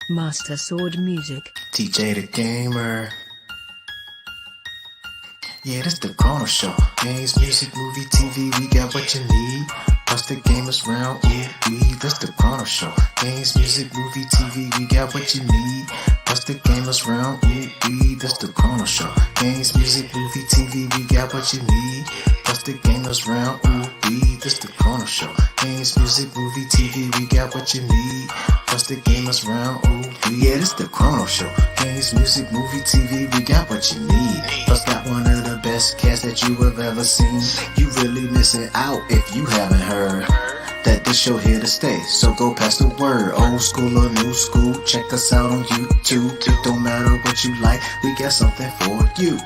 Master Sword Music. TJ the Gamer. Yeah, this the Chrono Show. Games, music, movie, TV, we got what you need. Plus the gamers round, ooh, this the Chrono Show. Games, music, movie, TV, we got what you need. Plus the gamers round, ooh, this the Chrono Show. Games, music, movie, TV, we got what you need. Plus the gamers round, ooh, this the Chrono Show. Games, music, movie, TV, we got what you need. Plus the gamers round, ooh, yeah, this the Chrono Show. Games, music, movie, TV, we got what you need. Plus got one of the best casts that you have ever seen. You really missing out if you haven't heard that this show here to stay. So go pass the word, old school or new school. Check us out on YouTube. It don't matter what you like, we got something for you.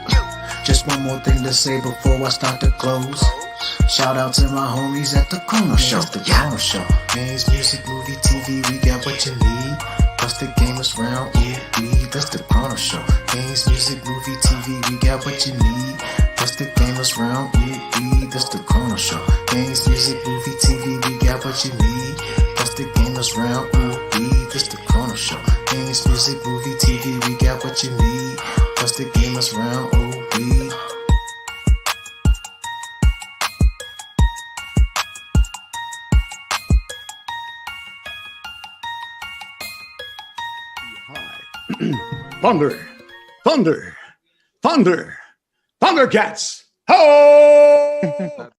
Just one more thing to say before I start to close. Shout out to my homies at the Chrono Show. The Chrono Show. Games, music, movie, TV, we got what you need. Plus the gamers round, ooh, that's the Chrono Show. Games, music, movie, TV, we got what you need. Plus the gamers round, ooh, that's the Chrono Show. Games, music, movie, TV, we got what you need. Plus the gamers round, ooh, that's the Chrono Show. Games, music, movie, TV, we got what you need. Plus the gamers round, ooh. Thunder, thunder, thunder, Thundercats! Ho!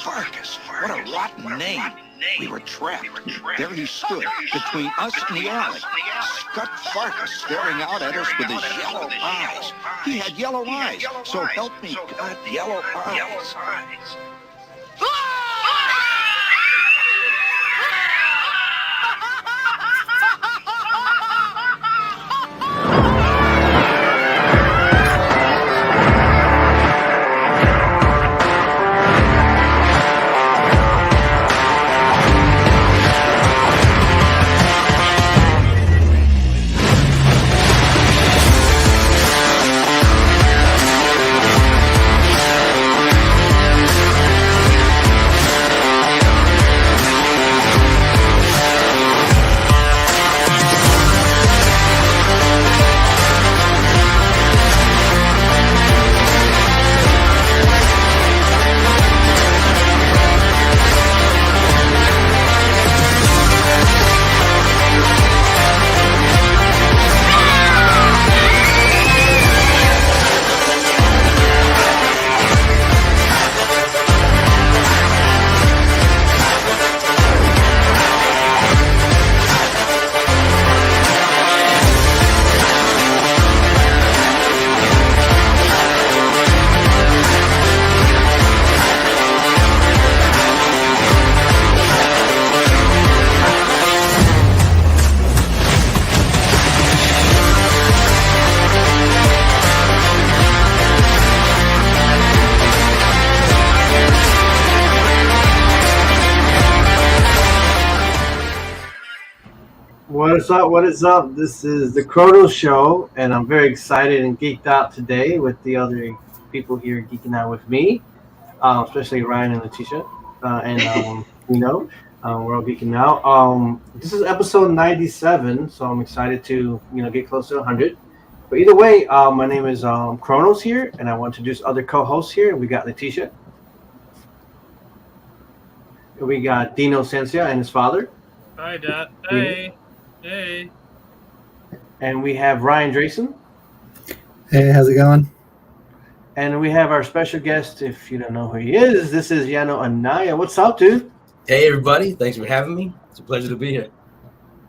Farkas, what a rotten name. We were trapped. There he stood, between us and the alley. Scott Farkas staring out at us with his yellow eyes. He had yellow eyes, so help me God, yellow eyes. What is up? This is the Chrono Show, and I'm very excited and geeked out today with the other people here geeking out with me, especially Ryan and Letitia, and we're all geeking out. This is episode 97, so I'm excited to get close to 100. But either way, my name is CHRONOZ here, and I want to introduce other co-hosts here. We got Letitia, and we got Dino Sensia and his father. Hi, Dad. Hey. Hey. And we have Ryan DRAYSON. Hey, how's it going? And we have our special guest, if you don't know who he is, this is Yano Anaya. What's up, dude? Hey, everybody. Thanks for having me. It's a pleasure to be here.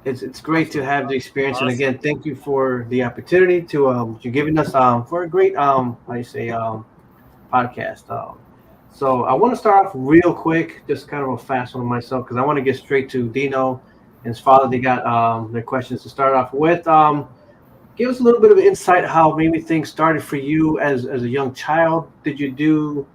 it's great to have the experience. And Awesome. again, thank you for the opportunity to you giving us for a great how you say podcast. So I want to start off real quick, just kind of a fast one myself, because I want to get straight to Dino and his father. They got their questions to start off with. Give us a little bit of insight how maybe things started for you as a young child. Did you do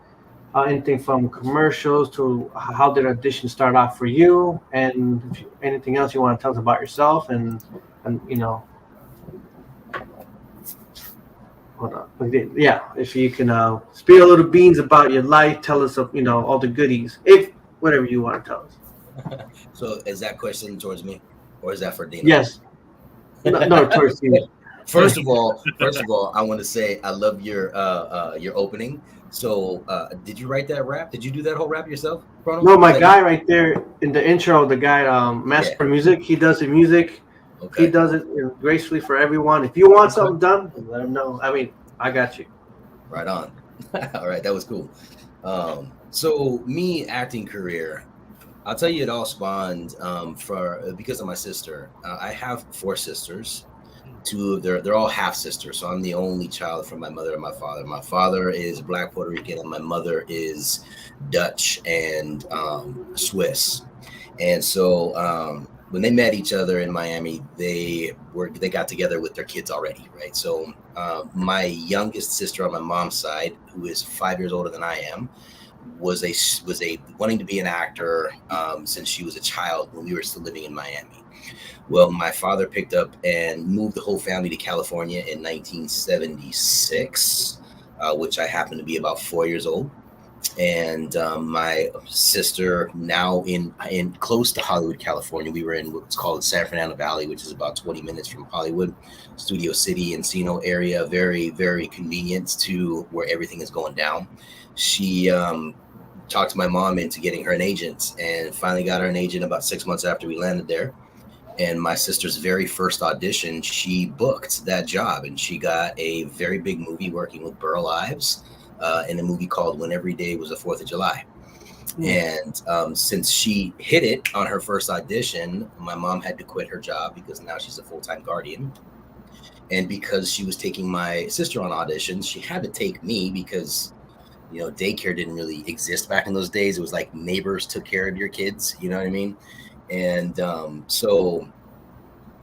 anything from commercials to how did audition start off for you, and if anything else you want to tell us about yourself, and you know, hold on. Yeah, if you can spill a little beans about your life, tell us all the goodies, if whatever you want to tell us. So is that question towards me, or is that for Dino? Yes. No, towards you. First of all, I want to say I love your opening. So, did you write that rap? Did you do that whole rap yourself, Chrono? No, my guy right there in the intro, the guy, Master Music, he does the music. Okay. He does it gracefully for everyone. If you want something done, let him know. I mean, I got you. Right on. All right, that was cool. So me acting career, I'll tell you, it all spawned because of my sister. I have 4 sisters. 2 of they're all half sisters, so I'm the only child from my mother and my father. My father is Black Puerto Rican, and my mother is Dutch and Swiss. And so when they met each other in Miami, they got together with their kids already, right? So my youngest sister on my mom's side, who is 5 years older than I am, was a wanting to be an actor since she was a child when we were still living in Miami. Well, my father picked up and moved the whole family to California in 1976, which I happened to be about 4 years old. And my sister, now in close to Hollywood, California, we were in what's called the San Fernando Valley, which is about 20 minutes from Hollywood, Studio City, Encino area, very, very convenient to where everything is going down. She talked to my mom into getting her an agent, and finally got her an agent about 6 months after we landed there. And my sister's very first audition, she booked that job, and she got a very big movie working with Burl Ives in a movie called When Every Day Was the 4th of July. And since she hit it on her first audition, my mom had to quit her job because now she's a full-time guardian. And because she was taking my sister on auditions, she had to take me because, daycare didn't really exist back in those days. It was like neighbors took care of your kids, you know what I mean? And so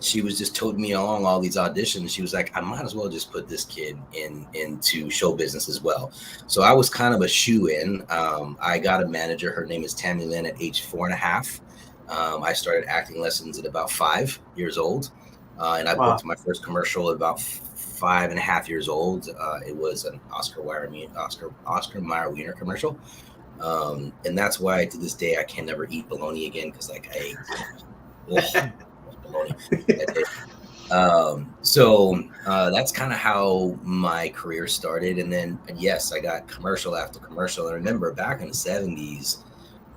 she was just toting me along all these auditions. She was like, I might as well just put this kid into show business as well. So I was kind of a shoe-in. I got a manager. Her name is Tammy Lynn at age 4.5. I started acting lessons at about 5 years old. And I booked my first commercial at about 5.5 years old. It was an Oscar Mayer Wiener commercial. And that's why to this day I can never eat bologna again, because I ate bologna that day. So that's kind of how my career started. And then yes, I got commercial after commercial. And I remember back in the 70s,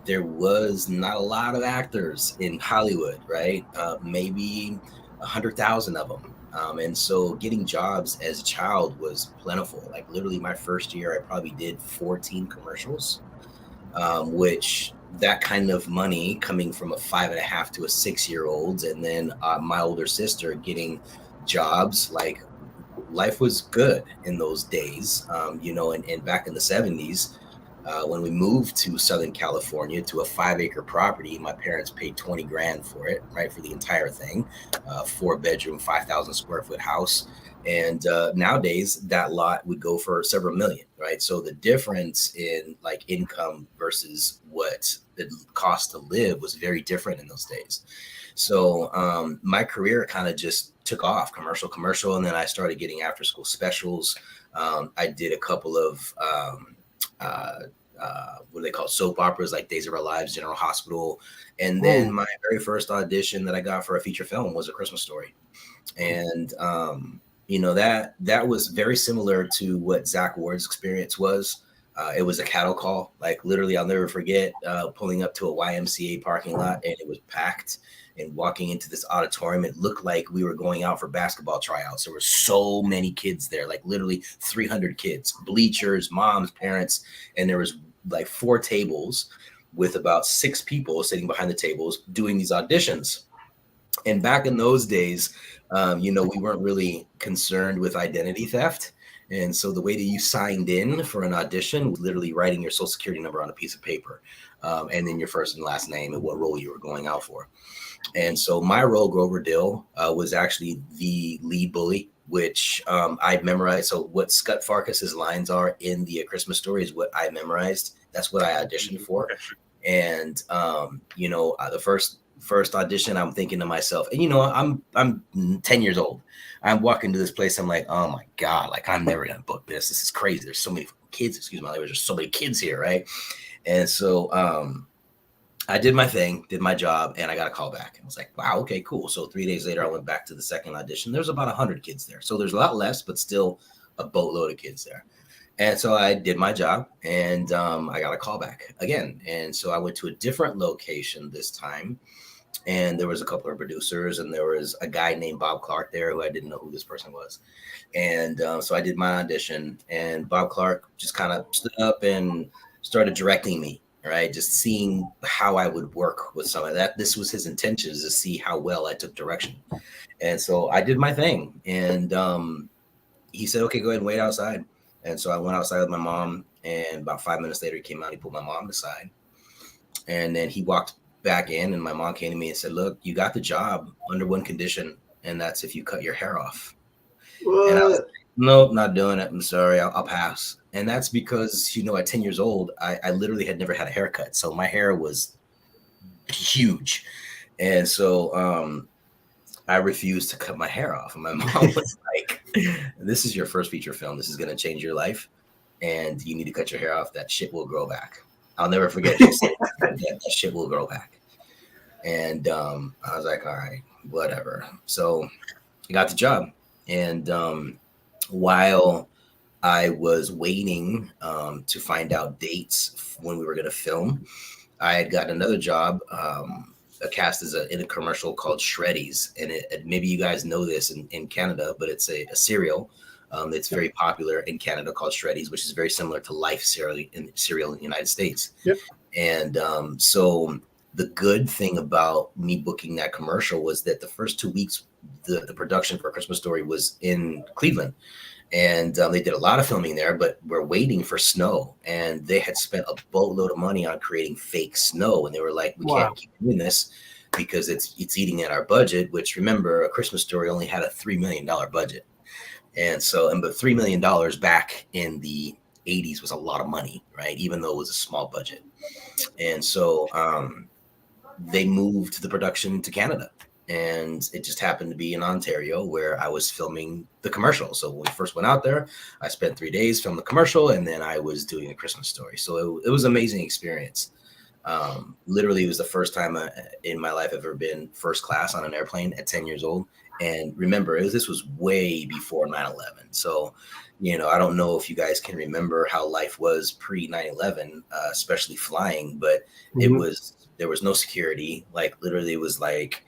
there was not a lot of actors in Hollywood, right? Maybe 100,000 of them. And so getting jobs as a child was plentiful. Like literally my first year, I probably did 14 commercials. Which that kind of money coming from a 5.5 to a 6-year-old, and then my older sister getting jobs, like life was good in those days, and back in the 70s, when we moved to Southern California to a 5-acre property, my parents paid 20 grand for it, right, for the entire thing, 4-bedroom, 5,000 square foot house. And nowadays that lot would go for several million, right? So the difference in like income versus what it cost to live was very different in those days. So my career kind of just took off, commercial. And then I started getting after school specials. I did a couple of what do they call soap operas, like Days of Our Lives, General Hospital. And then my very first audition that I got for a feature film was A Christmas Story. And that was very similar to what Zach Ward's experience was. It was a cattle call. Like literally, I'll never forget pulling up to a YMCA parking lot, and it was packed. And walking into this auditorium, it looked like we were going out for basketball tryouts. There were so many kids there, like literally 300 kids, bleachers, moms, parents, and there was like 4 tables with about 6 people sitting behind the tables doing these auditions. And back in those days, we weren't really concerned with identity theft. And so the way that you signed in for an audition was literally writing your social security number on a piece of paper, and then your first and last name and what role you were going out for. And so my role, Grover Dill, was actually the lead bully, which I'd memorized. So what Scott Farkus's lines are in the Christmas Story is what I memorized. That's what I auditioned for. And the first audition, I'm thinking to myself, and I'm 10 years old. I'm walking to this place. I'm like, oh my God, like I'm never gonna book this. This is crazy. There's so many kids. Excuse my language. There's so many kids here, right? And so I did my thing, did my job, and I got a call back. I was like, wow, okay, cool. So 3 days later, I went back to the second audition. There's about 100 kids there. So there's a lot less, but still a boatload of kids there. And so I did my job, and I got a call back again. And so I went to a different location this time. And there was a couple of producers, and there was a guy named Bob Clark there who I didn't know who this person was. And so I did my audition, and Bob Clark just kind of stood up and started directing me, right? Just seeing how I would work with some of that. This was his intentions, to see how well I took direction. And so I did my thing. And he said, okay, go ahead and wait outside. And so I went outside with my mom, and about 5 minutes later, he came out, he pulled my mom aside. And then he walked back in, and my mom came to me and said, look, you got the job under one condition, and that's if you cut your hair off. What? And I was like, nope, not doing it. I'm sorry, I'll pass. And that's because, at 10 years old, I literally had never had a haircut. So my hair was huge. And so I refused to cut my hair off. And my mom was like, this is your first feature film. This is going to change your life. And you need to cut your hair off. That shit will grow back. I'll never forget. She said, that shit will grow back. And I was like, all right, whatever. So I got the job. And while I was waiting to find out dates when we were going to film, I had gotten another job, a cast in a commercial called Shreddies. And maybe you guys know this in Canada, but it's a cereal that's very popular in Canada called Shreddies, which is very similar to Life cereal in the United States. Yep. And so the good thing about me booking that commercial was that the first 2 weeks, the production for A Christmas Story was in Cleveland. And they did a lot of filming there, but we're waiting for snow. And they had spent a boatload of money on creating fake snow. And they were like, we can't keep doing this because it's eating at our budget, which, remember, A Christmas Story only had a $3 million budget. And so, but $3 million back in the 80s was a lot of money, right? Even though it was a small budget. And so they moved the production to Canada. And it just happened to be in Ontario where I was filming the commercial. So when we first went out there, I spent 3 days filming the commercial, and then I was doing A Christmas Story. So it was an amazing experience. Literally, it was the first time in my life I've ever been first class on an airplane at 10 years old. And remember, this was way before 9/11. So, I don't know if you guys can remember how life was pre 9/11, especially flying, but there was no security. Like, literally, it was like,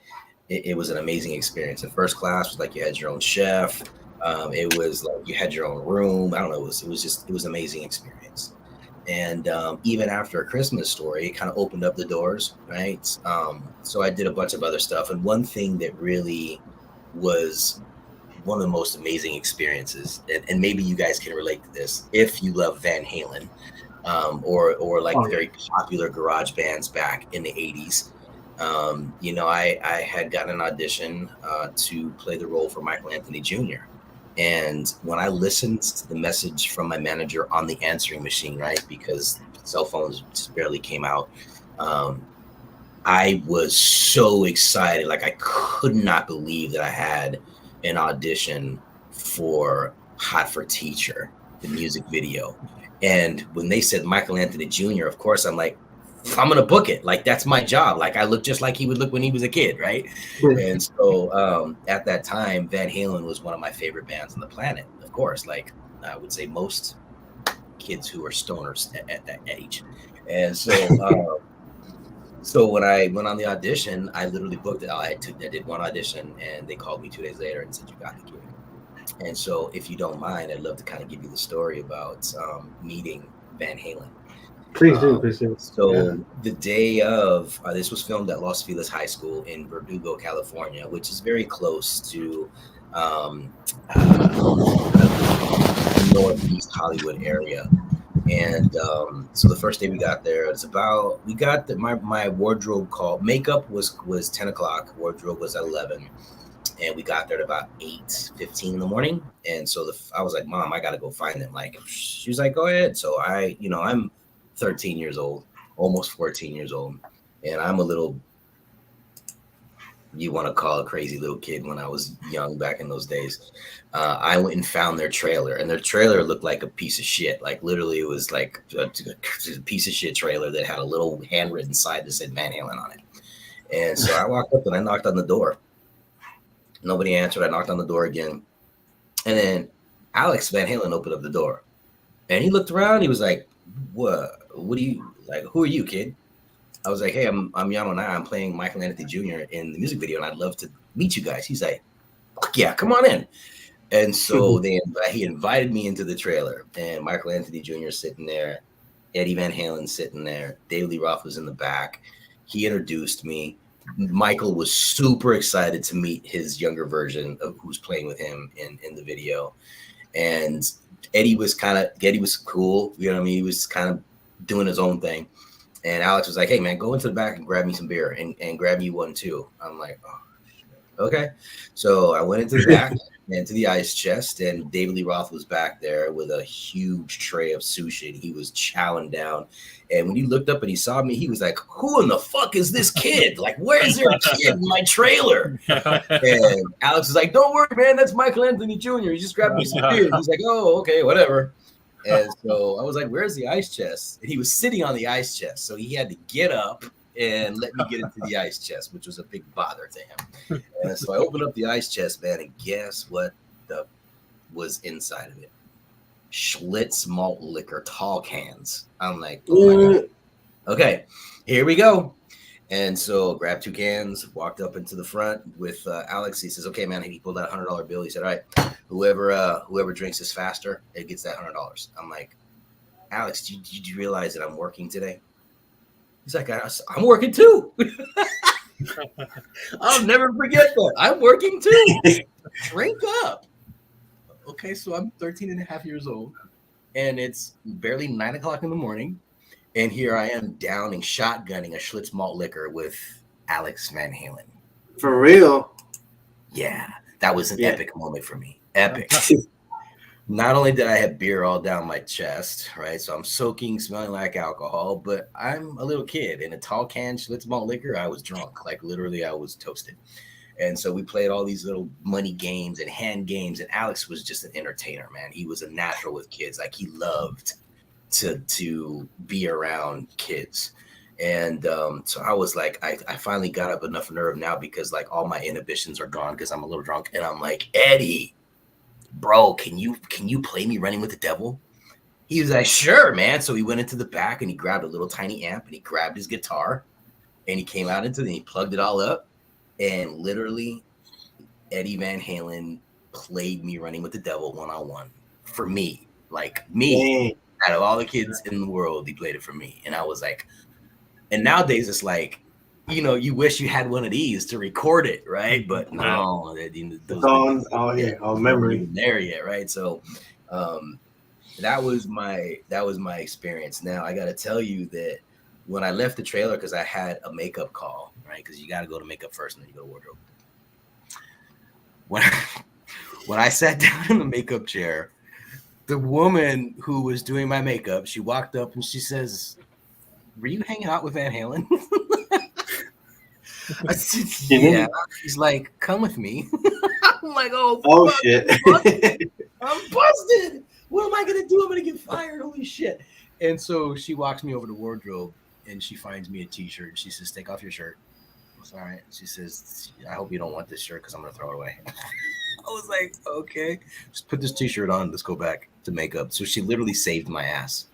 it was an amazing experience. The first class was like you had your own chef. It was like you had your own room. I don't know. It was an amazing experience. And even after A Christmas Story, it kind of opened up the doors, right? So I did a bunch of other stuff. And one thing that really was one of the most amazing experiences, and maybe you guys can relate to this if you love Van Halen, or like very popular garage bands back in the 80s. I had gotten an audition to play the role for Michael Anthony Jr. And when I listened to the message from my manager on the answering machine, right, because cell phones just barely came out, I was so excited. Like, I could not believe that I had an audition for Hot for Teacher, the music video. And when they said Michael Anthony Jr., of course, I'm like, I'm going to book it. Like, that's my job. Like, I look just like he would look when he was a kid, right? And so at that time, Van Halen was one of my favorite bands on the planet, of course. Like, I would say most kids who are stoners at that age. And so so when I went on the audition, I literally booked it. I did one audition, and they called me 2 days later and said, you got the gig. And so if you don't mind, I'd love to kind of give you the story about meeting Van Halen. Please do, please do. So the day of, this was filmed at Los Feliz High School in Verdugo, California, which is very close to Northeast Hollywood area. And so the first day we got there, my wardrobe call. Makeup was 10 o'clock. Wardrobe was at 11. And we got there at about 8:15 in the morning. And so I was like, Mom, I got to go find them. Like, she was like, go ahead. So I'm 13 years old, almost 14 years old. And I'm a little, you want to call a crazy little kid when I was young back in those days. I went and found their trailer, and their trailer looked like a piece of shit. Like literally it was like a piece of shit trailer that had a little handwritten sign that said Van Halen on it. And so I walked up and I knocked on the door. Nobody answered. I knocked on the door again. And then Alex Van Halen opened up the door. And he looked around. He was like, what do you, like, who are you, kid? I was like, hey, I'm Yano Anaya. I'm playing Michael Anthony Jr. in the music video, and I'd love to meet you guys. He's like, fuck yeah, come on in. And so he invited me into the trailer. And Michael Anthony Jr. sitting there. Eddie Van Halen sitting there. David Lee Roth was in the back. He introduced me. Michael was super excited to meet his younger version of who's playing with him in the video. And Eddie was cool. You know what I mean? He was kind of doing his own thing. And Alex was like, hey, man, go into the back and grab me some beer and grab me one, too. I'm like, oh, shit. Okay. So I went into the back and to the ice chest, and David Lee Roth was back there with a huge tray of sushi, and he was chowing down. And when he looked up and he saw me, he was like, who in the fuck is this kid? Like, where is there a kid in my trailer? And Alex was like, don't worry, man. That's Michael Anthony Jr. He just grabbed me some beer. He's like, oh, okay, whatever. And so I was like, where's the ice chest? And he was sitting on the ice chest. So he had to get up and let me get into the ice chest, which was a big bother to him. And so I opened up the ice chest, man, and guess what was inside of it? Schlitz malt liquor, tall cans. I'm like, oh my God. Okay, here we go. And so grabbed 2 cans, walked up into the front with Alex. He says, okay, man, he pulled out a $100 bill. He said, all right, whoever drinks this faster, it gets that $100. I'm like, Alex, did you realize that I'm working today? He's like, I'm working too. I'll never forget that. I'm working too. Drink up. Okay, so I'm 13 and a half years old, and it's barely 9 o'clock in the morning. And here I am shotgunning a Schlitz malt liquor with Alex Van Halen. For real? Yeah, that was an epic moment for me. Epic. Not only did I have beer all down my chest, right? So I'm soaking, smelling like alcohol, but I'm a little kid. In a tall can Schlitz malt liquor, I was drunk. Like literally, I was toasted. And so we played all these little money games and hand games. And Alex was just an entertainer, man. He was a natural with kids. Like he loved to be around kids. And so I was like, I finally got up enough nerve now because like all my inhibitions are gone because I'm a little drunk. And I'm like, Eddie, bro, can you play me Running with the Devil? He was like, sure, man. So he went into the back and he grabbed a little tiny amp and he grabbed his guitar and he came out and he plugged it all up. And literally Eddie Van Halen played me Running with the Devil one-on-one for me. Like me. Out of all the kids in the world, he played it for me. And I was like, and nowadays it's like, you know, you wish you had one of these to record it, right? But no, all memory there yet, right? So that was my experience. Now I got to tell you that when I left the trailer, because I had a makeup call, right? Because you got to go to makeup first and then you go to wardrobe. When I sat down in the makeup chair, the woman who was doing my makeup, she walked up and she says, were you hanging out with Van Halen? I said, yeah. She's like, come with me. I'm like, oh fuck, shit. I'm busted. What am I going to do? I'm going to get fired. Holy shit. And so she walks me over to wardrobe and she finds me a t-shirt. She says, take off your shirt. I said, all right. She says, I hope you don't want this shirt because I'm going to throw it away. I was like, okay, just put this t-shirt on. Let's go back to makeup. So she literally saved my ass.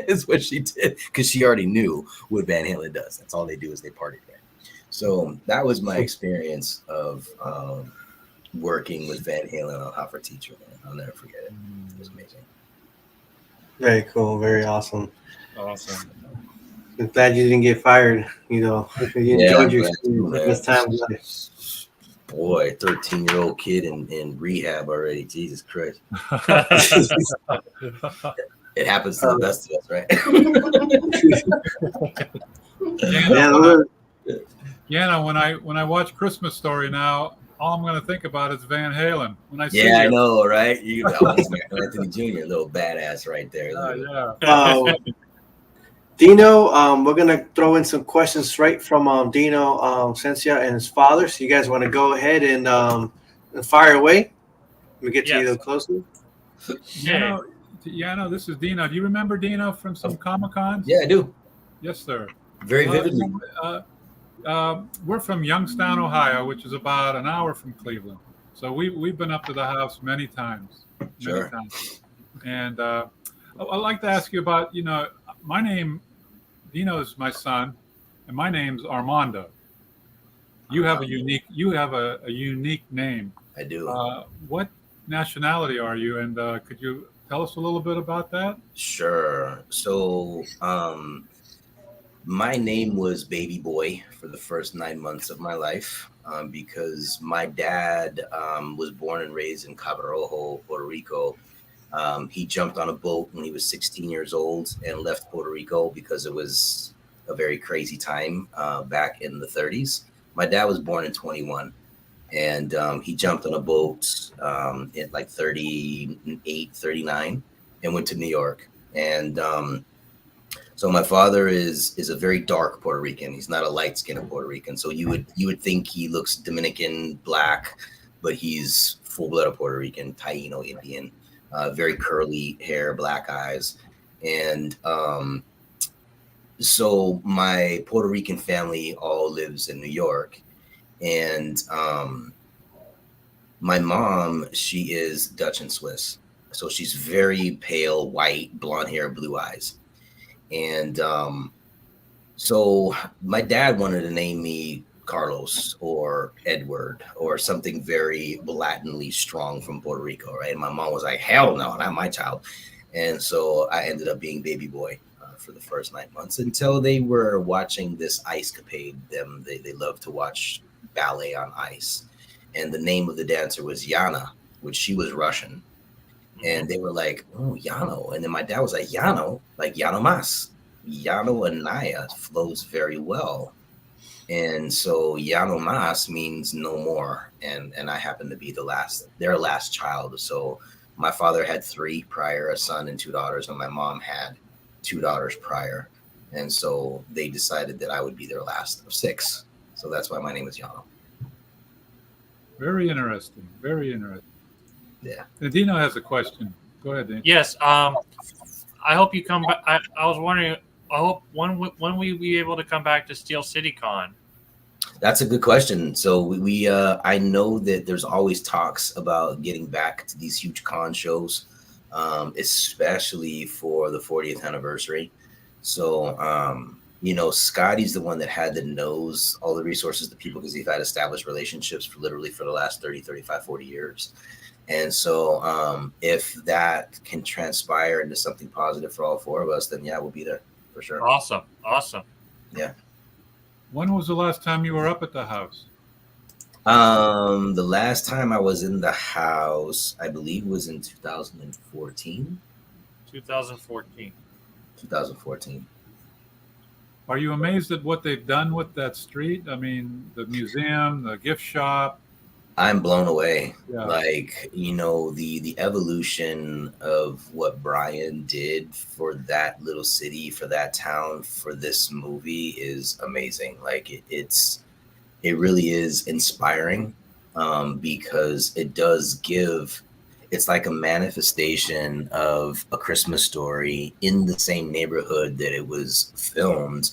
Is what she did because she already knew what Van Halen does. That's all they do is they party there. So that was my experience of working with Van Halen on Hot for Teacher. Man. I'll never forget it. It was amazing. Very cool. Very awesome. Awesome. I'm glad you didn't get fired. You enjoyed your experience this time of life. Boy, 13-year-old kid in rehab already. Jesus Christ. It happens to the best of us, right? Yana, when I watch Christmas Story now, all I'm going to think about is Van Halen. When I see yeah, you. I know, right? That's Anthony Jr., little badass right there. Dino, we're gonna throw in some questions right from Dino Sencia and his father. So you guys want to go ahead and fire away? We get to you a little closer. Yano, this is Dino. Do you remember Dino from some Comic-Cons? Yeah, I do. Yes, sir. Very vividly. We're from Youngstown, Ohio, which is about an hour from Cleveland. So we've been up to the house many times. Sure. And I'd like to ask you about, my name, Dino is my son, and my name's Armando. You have a unique name. I do. What nationality are you? And could you tell us a little bit about that? Sure. So my name was Baby Boy for the first 9 months of my life because my dad was born and raised in Cabo Rojo, Puerto Rico. He jumped on a boat when he was 16 years old and left Puerto Rico because it was a very crazy time back in the 30s. My dad was born in 21. And he jumped on a boat at like 38, 39 and went to New York. And so my father is a very dark Puerto Rican. He's not a light-skinned Puerto Rican. So you would think he looks Dominican, black, but he's full-blooded Puerto Rican, Taino Indian, very curly hair, black eyes. And so my Puerto Rican family all lives in New York. And my mom, she is Dutch and Swiss. So she's very pale, white, blonde hair, blue eyes. And so my dad wanted to name me Carlos or Edward or something very Latinly strong from Puerto Rico, right? And my mom was like, hell no, not my child. And so I ended up being Baby Boy for the first 9 months until they were watching this ice capade. They love to watch ballet on ice. And the name of the dancer was Yana, which she was Russian. And they were like, oh, Yano. And then my dad was like, Yano, like Yano Mas. Yano Anaya flows very well. And so Yano Mas means no more. And I happen to be their last child. So my father had 3 prior, a son and 2 daughters, and my mom had 2 daughters prior. And so they decided that I would be their last of 6. So that's why my name is Yano. Very interesting. Very interesting. Yeah. And Dino has a question. Go ahead, Dino. Yes. I hope you come back. I was wondering, I hope when will we be able to come back to Steel City Con? That's a good question. So we I know that there's always talks about getting back to these huge con shows, especially for the 40th anniversary. So, Scotty's the one that had to knows all the resources to people because he's had established relationships for the last 30, 35, 40 years. And so if that can transpire into something positive for all 4 of us, then yeah, we'll be there for sure. Awesome. Yeah. When was the last time you were up at the house? The last time I was in the house, I believe, was in 2014. 2014. Are you amazed at what they've done with that street? I mean, the museum, the gift shop. I'm blown away. Yeah. Like, the evolution of what Brian did for that little city, for that town, for this movie is amazing. Like it really is inspiring because it does give, it's like a manifestation of A Christmas Story in the same neighborhood that it was filmed,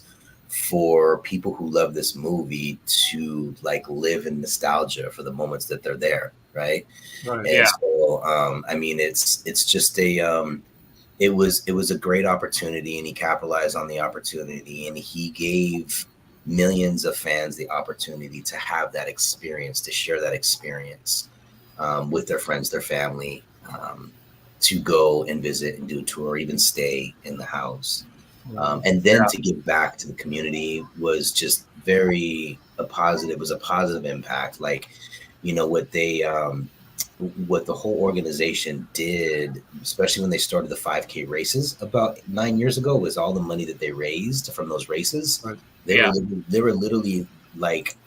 for people who love this movie to like live in nostalgia for the moments that they're there, right? Right. And so it's just it was a great opportunity, and he capitalized on the opportunity, and he gave millions of fans the opportunity to have that experience, to share that experience with their friends, their family, to go and visit and do a tour, or even stay in the house. And then to give back to the community was just a positive impact. Like, what the whole organization did, especially when they started the 5K races about 9 years ago, was all the money that they raised from those races. Right. They were literally like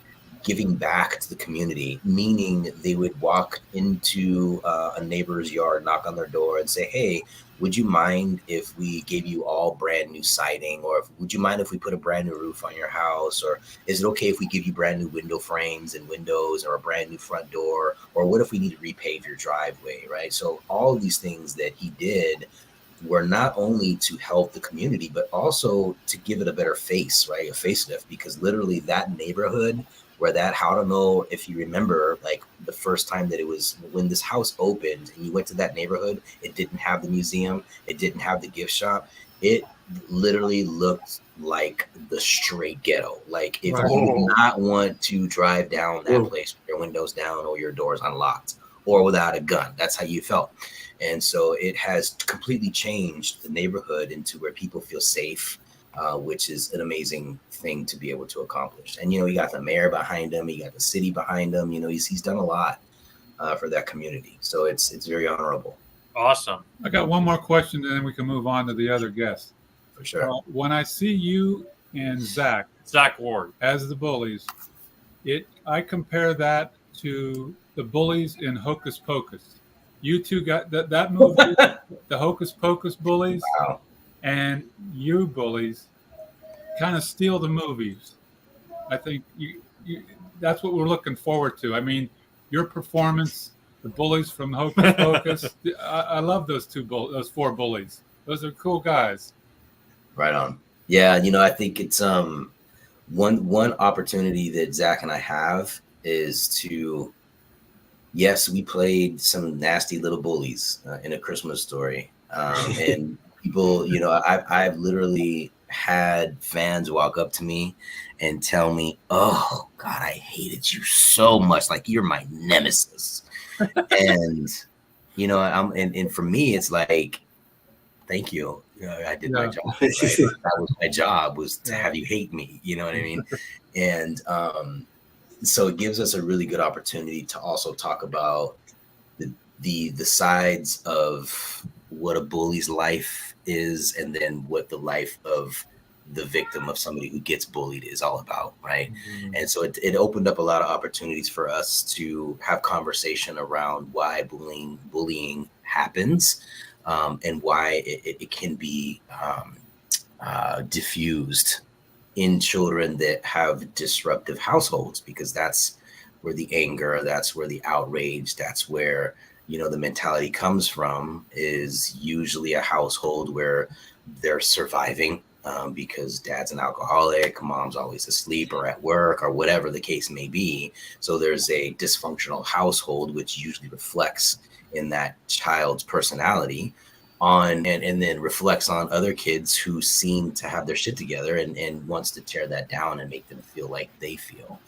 giving back to the community, meaning they would walk into a neighbor's yard, knock on their door, and say, "Hey, would you mind if we gave you all brand new siding, or would you mind if we put a brand new roof on your house, or is it okay if we give you brand new window frames and windows, or a brand new front door, or what if we need to repave your driveway?" Right? So all of these things that he did were not only to help the community, but also to give it a better face, right? A facelift, because literally that neighborhood where I don't know if you remember, like the first time that it was when this house opened and you went to that neighborhood, it didn't have the museum, it didn't have the gift shop. It literally looked like the straight ghetto. Like if you did not want to drive down that place with your windows down or your doors unlocked or without a gun, that's how you felt. And so it has completely changed the neighborhood into where people feel safe, which is an amazing thing to be able to accomplish. And, you got the mayor behind him, you got the city behind him, he's done a lot for that community. So it's very honorable. Awesome. I got one more question, and then we can move on to the other guests. For sure. When I see you and Zach Ward as the bullies, I compare that to the bullies in Hocus Pocus. You two got that movie, the Hocus Pocus bullies. Wow. And you bullies kind of steal the movies. I think you that's what we're looking forward to. I mean, your performance, the bullies from Hocus Pocus. I love those those four bullies. Those are cool guys. Right on. Yeah, I think it's one opportunity that Zach and I have is to, yes, we played some nasty little bullies in A Christmas Story, and people, I've literally had fans walk up to me and tell me, "Oh God, I hated you so much. Like you're my nemesis." And and for me, it's like, thank you. I did my job. Right? That was my job, was to have you hate me. You know what I mean? And so it gives us a really good opportunity to also talk about the sides of what a bully's life is, and then what the life of the victim of somebody who gets bullied is all about, right? Mm-hmm. And so it opened up a lot of opportunities for us to have conversation around why bullying happens, and why it can be diffused in children that have disruptive households, because that's where the anger, that's where the outrage, that's where the mentality comes from, is usually a household where they're surviving because dad's an alcoholic, mom's always asleep or at work or whatever the case may be. So there's a dysfunctional household, which usually reflects in that child's personality and then reflects on other kids who seem to have their shit together and wants to tear that down and make them feel like they feel.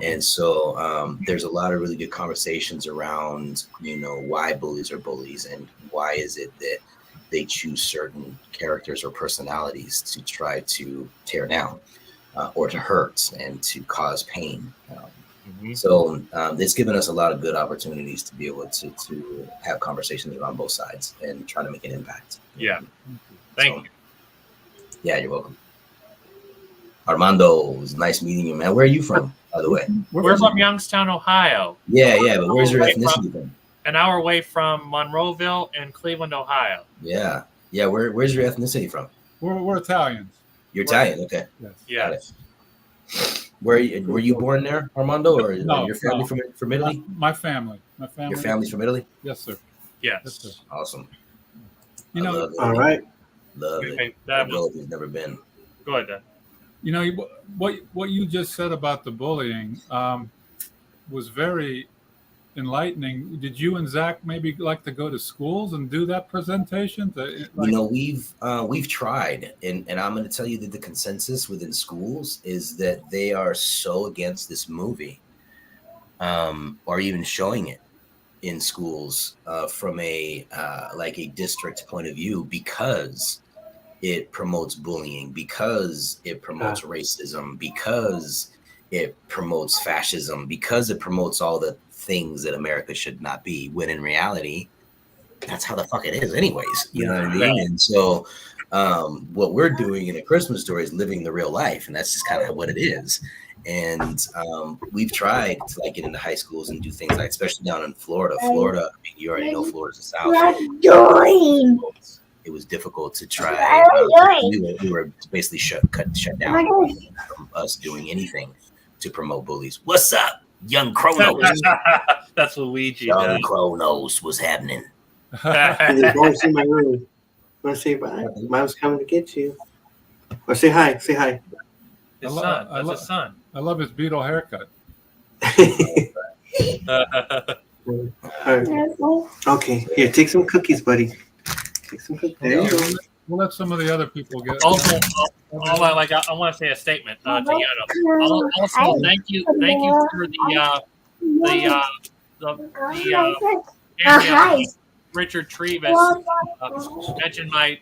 And so there's a lot of really good conversations around, why bullies are bullies, and why is it that they choose certain characters or personalities to try to tear down or to hurt and to cause pain. So it's given us a lot of good opportunities to be able to have conversations around both sides and try to make an impact. Yeah. Thank you. Yeah, you're welcome. Armando, it was nice meeting you, man. Where are you from, by the way? We're from Youngstown, Ohio. Yeah, but where's your ethnicity from? An hour away from Monroeville and Cleveland, Ohio. Yeah. Where's your ethnicity from? We're Italians. You're Italian, okay. Yes. Were you born there, Armando, or your family from Italy? My family. Your family's from Italy? Yes, sir. Yes. Yes, sir. Awesome. All right. Love it. I've never been. Go ahead, Dan. What you just said about the bullying was very enlightening. Did you and Zach maybe like to go to schools and do that presentation? We've tried, and I'm going to tell you that the consensus within schools is that they are so against this movie, or even showing it in schools from a district point of view, because it promotes bullying, because it promotes racism, because it promotes fascism, because it promotes all the things that America should not be, when in reality, that's how the fuck it is anyways. You know what I mean? And so what we're doing in A Christmas Story is living the real life, and that's just kind of what it is. And we've tried to like get into high schools and do things like, especially down in Florida. I mean, you already know Florida's the South. It was difficult to try. We were basically shut down from us doing anything to promote bullies. What's up, young CHRONOZ? That's Luigi. Young CHRONOZ was happening. Want to see my room? Want to say bye? Mom's coming to get you. Or say hi. Say hi. His son. That's his son. I love his Beatle haircut. Okay, here, take some cookies, buddy. Take some cookies. There you go. We'll let some of the other people get. Also, I want to say a statement to Yano. Also, thank you for the Richard Trevis mentioned my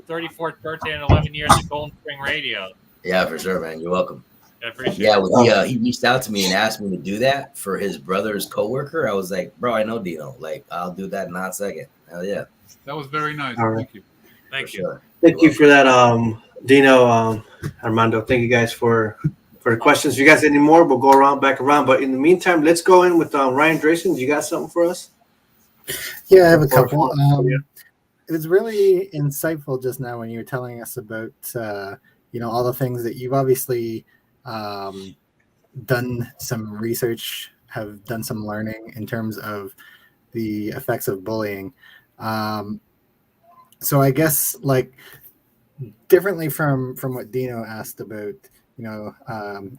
34th birthday and 11 years at Golden Spring Radio. Yeah, for sure, man. You're welcome. I appreciate it. He reached out to me and asked me to do that for his brother's coworker. I was like, bro, I know Dino. Like, I'll do that in a hot second. Hell yeah. That was very nice. All right. Thank you. Thank you. Sure. Thank you for that, Dino, Armando. Thank you guys for the questions. If you guys have any more, we'll go back around. But in the meantime, let's go in with Ryan Drayson. You got something for us? Yeah, I have a couple. It was really insightful just now when you were telling us about all the things that you've obviously done some research, have done some learning in terms of the effects of bullying. So I guess like differently from what Dino asked about,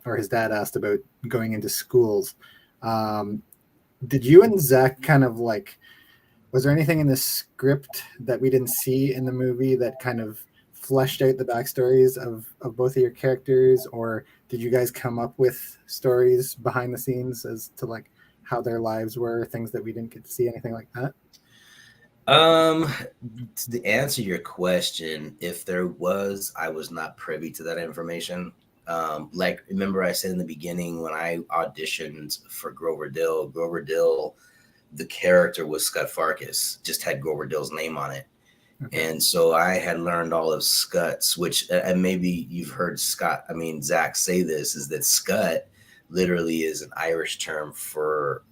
or his dad asked about going into schools. Did you and Zach kind of like, was there anything in the script that we didn't see in the movie that kind of fleshed out the backstories of both of your characters, or did you guys come up with stories behind the scenes as to like how their lives were, things that we didn't get to see, anything like that? To answer your question, if there was, I was not privy to that information. Like, remember I said in the beginning when I auditioned for Grover Dill, the character was Scott Farkas, just had Grover Dill's name on it. Okay. And so I had learned all of Scuts, which, and maybe you've heard Zach say this, is that Scut literally is an Irish term for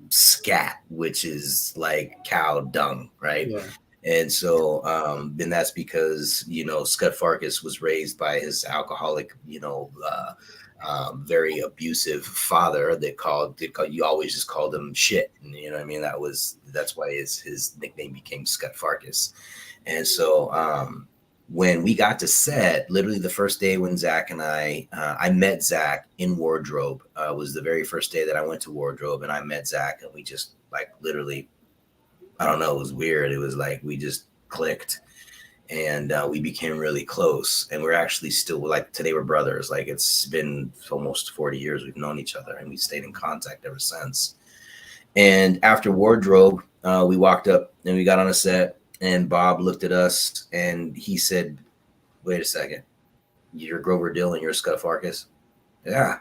scat, which is like cow dung, right? Yeah. And so then that's because, Scott Farkas was raised by his alcoholic, very abusive father you always just called him shit. And, you know what I mean? That's why his nickname became Scott Farkas. And so when we got to set, literally the first day when Zach and I met Zach in wardrobe, was the very first day that I went to wardrobe, and I met Zach, and we just like literally, I don't know, it was weird. It was like we just clicked, and we became really close. And we're actually still, like, today we're brothers. Like, it's been almost 40 years we've known each other, and we stayed in contact ever since. And after wardrobe, we walked up and we got on a set, and Bob looked at us and he said, "Wait a second, you're Grover Dill and you're Scott Farkas?" "Yeah."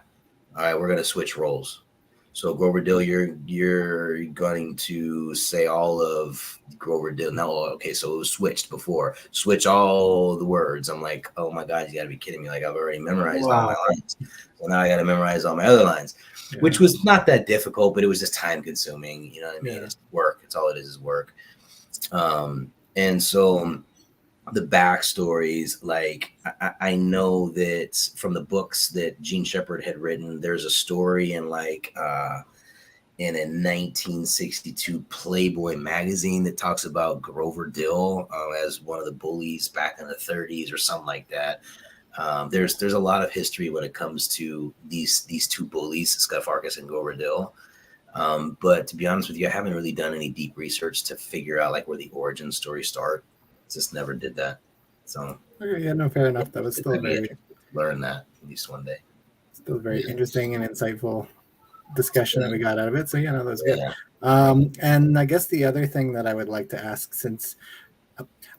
"All right, we're going to switch roles. So Grover Dill, you're going to say all of Grover Dill." No, okay, so it was switched before. Switch all the words. I'm like, oh my God, you got to be kidding me. Like, I've already memorized all my lines. So now I got to memorize all my other lines, which was not that difficult, but it was just time consuming. You know what I mean? Yeah. It's work. It's all it is work. And so the backstories, like I know that from the books that Gene Shepard had written, there's a story in like in a 1962 Playboy magazine that talks about Grover Dill as one of the bullies back in the 30s or something like that. There's a lot of history when it comes to these two bullies, Scott Farkas and Grover Dill. But to be honest with you, I haven't really done any deep research to figure out like where the origin stories start. Just never did that. So okay, yeah, no, fair enough. That was still very learn that at least one day. Still very interesting and insightful discussion that we got out of it. So that was good. Yeah. And I guess the other thing that I would like to ask, since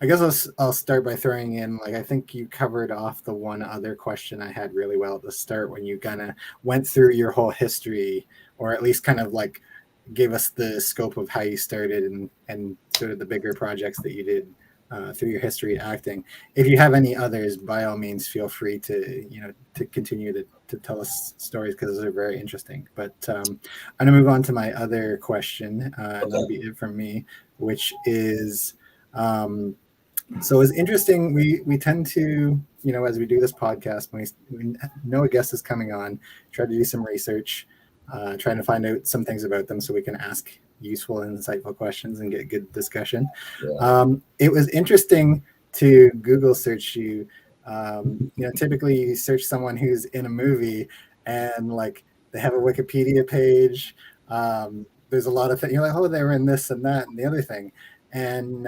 I guess I'll start by throwing in, like, I think you covered off the one other question I had really well at the start when you kind of went through your whole history, or at least kind of like gave us the scope of how you started and sort of the bigger projects that you did through your history acting. If you have any others, by all means, feel free to, to continue to tell us stories, because those are very interesting. But I'm going to move on to my other question, and that'll be it from me, which is, so it's interesting. We tend to, as we do this podcast, when we know a guest is coming on, try to do some research, trying to find out some things about them so we can ask useful and insightful questions and get good discussion. Yeah. It was interesting to Google search you. Typically you search someone who's in a movie and like they have a Wikipedia page. There's a lot of things. You're like, oh, they were in this and that and the other thing. And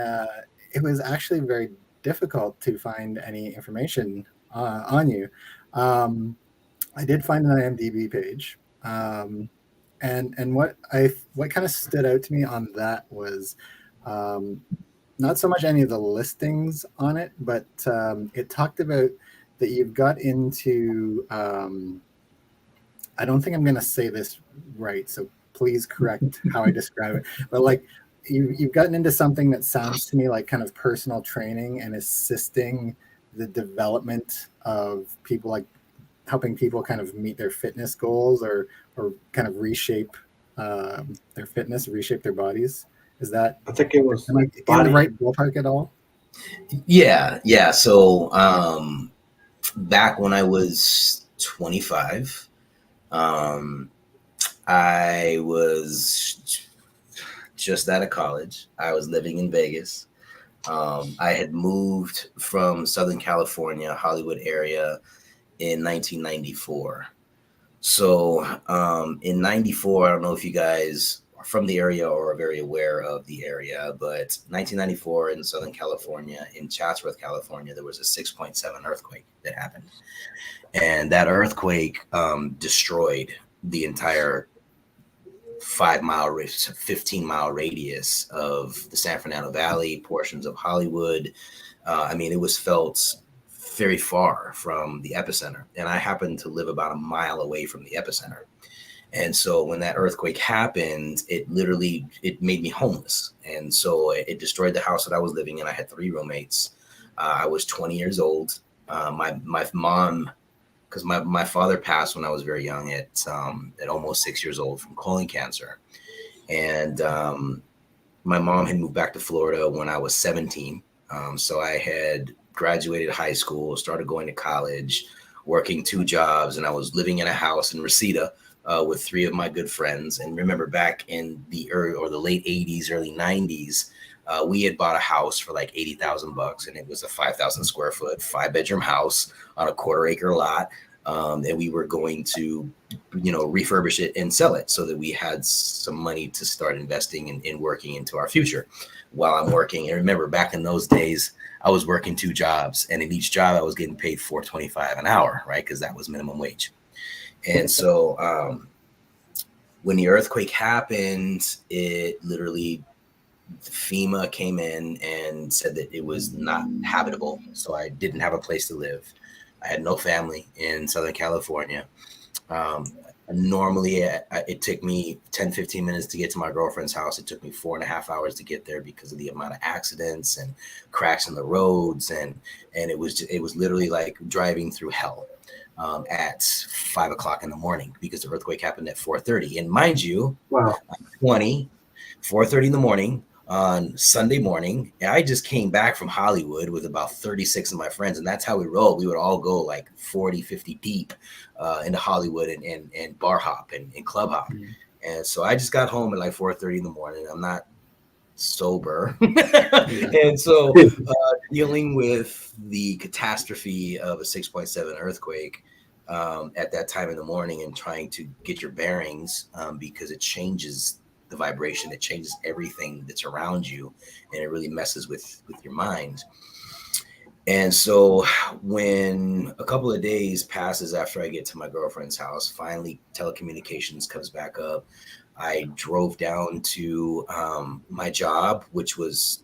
it was actually very difficult to find any information on you. I did find an IMDb page. And what kind of stood out to me on that was not so much any of the listings on it, but it talked about that you've got into, I don't think I'm going to say this right, so please correct how I describe it, but like you've gotten into something that sounds to me like kind of personal training and assisting the development of people, like helping people kind of meet their fitness goals or kind of reshape their fitness, reshape their bodies. Is that, I think it was am I in the right ballpark at all? Yeah. So back when I was 25, I was just out of college. I was living in Vegas. I had moved from Southern California, Hollywood area, in 1994. So in 94, I don't know if you guys are from the area or are very aware of the area, but 1994 in Southern California, in Chatsworth, California, there was a 6.7 earthquake that happened. And that earthquake destroyed the entire 15-mile radius of the San Fernando Valley, portions of Hollywood. It was felt very far from the epicenter. And I happened to live about a mile away from the epicenter. And so when that earthquake happened, it made me homeless. And so it destroyed the house that I was living in. I had 3 roommates. I was 20 years old. My mom, because my father passed when I was very young at almost 6 years old from colon cancer. And my mom had moved back to Florida when I was 17. So I had graduated high school, started going to college, working 2 jobs, and I was living in a house in Reseda with 3 of my good friends. And remember, back in the late 80s, early 90s, we had bought a house for like $80,000, and it was a 5,000 square foot, 5-bedroom house on a 1/4 acre lot. And we were going to, refurbish it and sell it so that we had some money to start investing in working into our future while I'm working. And remember, back in those days, I was working 2 jobs, and in each job I was getting paid $4.25 an hour, right? Because that was minimum wage. And so when the earthquake happened, it literally, FEMA came in and said that it was not habitable. So I didn't have a place to live. I had no family in Southern California. Normally it took me 10-15 minutes to get to my girlfriend's house. It took me 4.5 hours to get there because of the amount of accidents and cracks in the roads, and it was literally like driving through hell at 5 o'clock in the morning, because the earthquake happened at 4:30. And mind you, wow, 4:30 in the morning on Sunday morning. I just came back from Hollywood with about 36 of my friends, and that's how we rolled. We would all go like 40, 50 deep into Hollywood and bar hop and club hop. Mm-hmm. And so I just got home at like 4:30 in the morning. I'm not sober. And so dealing with the catastrophe of a 6.7 earthquake at that time in the morning and trying to get your bearings, because it changes the vibration, it changes everything that's around you, and it really messes with your mind. And so when a couple of days passes after I get to my girlfriend's house, finally telecommunications comes back up. I drove down to my job, which was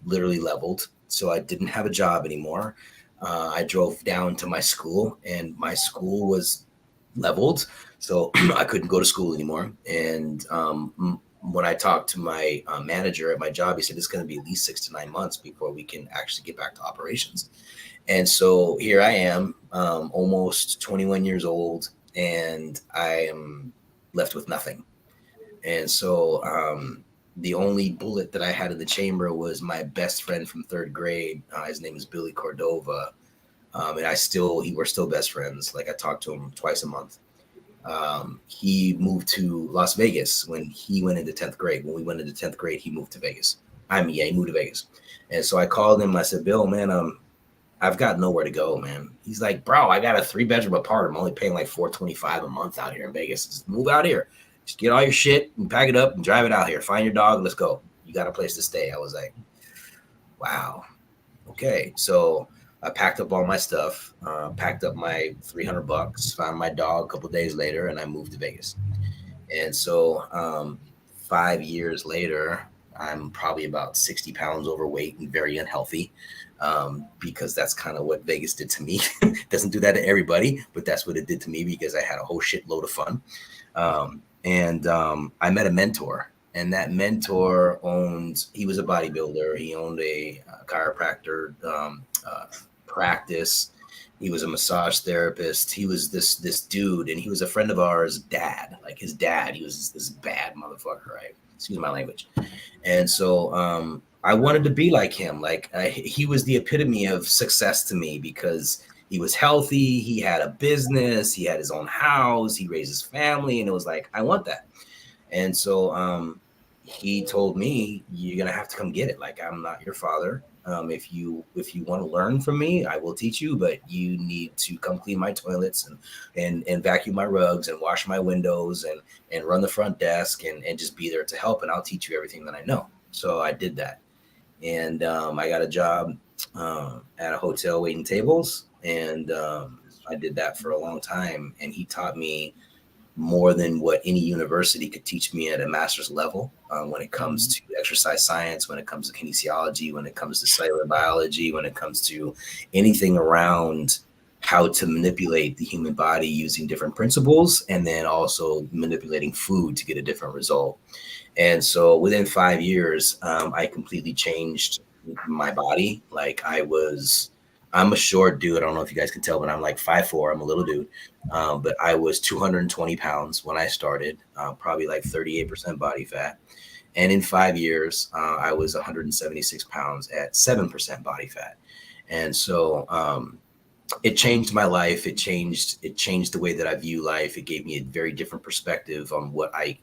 literally leveled. So I didn't have a job anymore. I drove down to my school, and my school was leveled, so I couldn't go to school anymore. And when I talked to my manager at my job, he said it's going to be at least 6 to 9 months before we can actually get back to operations. And so here I am, almost 21 years old, and I am left with nothing. And so the only bullet that I had in the chamber was my best friend from 3rd grade. His name is Billy Cordova. And we're still best friends. Like, I talk to him twice a month. He moved to Las Vegas when he went into 10th grade. When we went into 10th grade, he moved to Vegas. He moved to Vegas. And so I called him. I said, Bill, man, I've got nowhere to go, man. He's like, bro, I got a 3-bedroom apartment. I'm only paying like $425 a month out here in Vegas. Just move out here. Just get all your shit and pack it up and drive it out here. Find your dog. Let's go. You got a place to stay. I was like, wow. Okay. So I packed up all my stuff, packed up my $300, found my dog a couple of days later, and I moved to Vegas. And so 5 years later, I'm probably about 60 pounds overweight and very unhealthy, because that's kind of what Vegas did to me. Doesn't do that to everybody, but that's what it did to me, because I had a whole shitload of fun. I met a mentor, and that mentor he was a bodybuilder. He owned a chiropractor practice. He was a massage therapist. He was this dude, and he was a friend of ours' dad. Like, his dad, he was this bad motherfucker, right? Excuse my language. And so I wanted to be like him. Like, he was the epitome of success to me, because he was healthy. He had a business. He had his own house. He raised his family. And it was like, I want that. And so he told me, you're going to have to come get it. Like, I'm not your father. If you want to learn from me, I will teach you, but you need to come clean my toilets and vacuum my rugs and wash my windows and run the front desk and just be there to help. And I'll teach you everything that I know. So I did that. And I got a job at a hotel waiting tables. And I did that for a long time. And he taught me more than what any university could teach me at a master's level, when it comes to exercise science, when it comes to kinesiology, when it comes to cellular biology, when it comes to anything around how to manipulate the human body using different principles, and then also manipulating food to get a different result. And so within 5 years, I completely changed my body. Like, I'm a short dude. I don't know if you guys can tell, but I'm like 5'4". I'm a little dude. But I was 220 pounds when I started, probably like 38% body fat. And in 5 years, I was 176 pounds at 7% body fat. And so it changed my life. It changed the way that I view life. It gave me a very different perspective on what I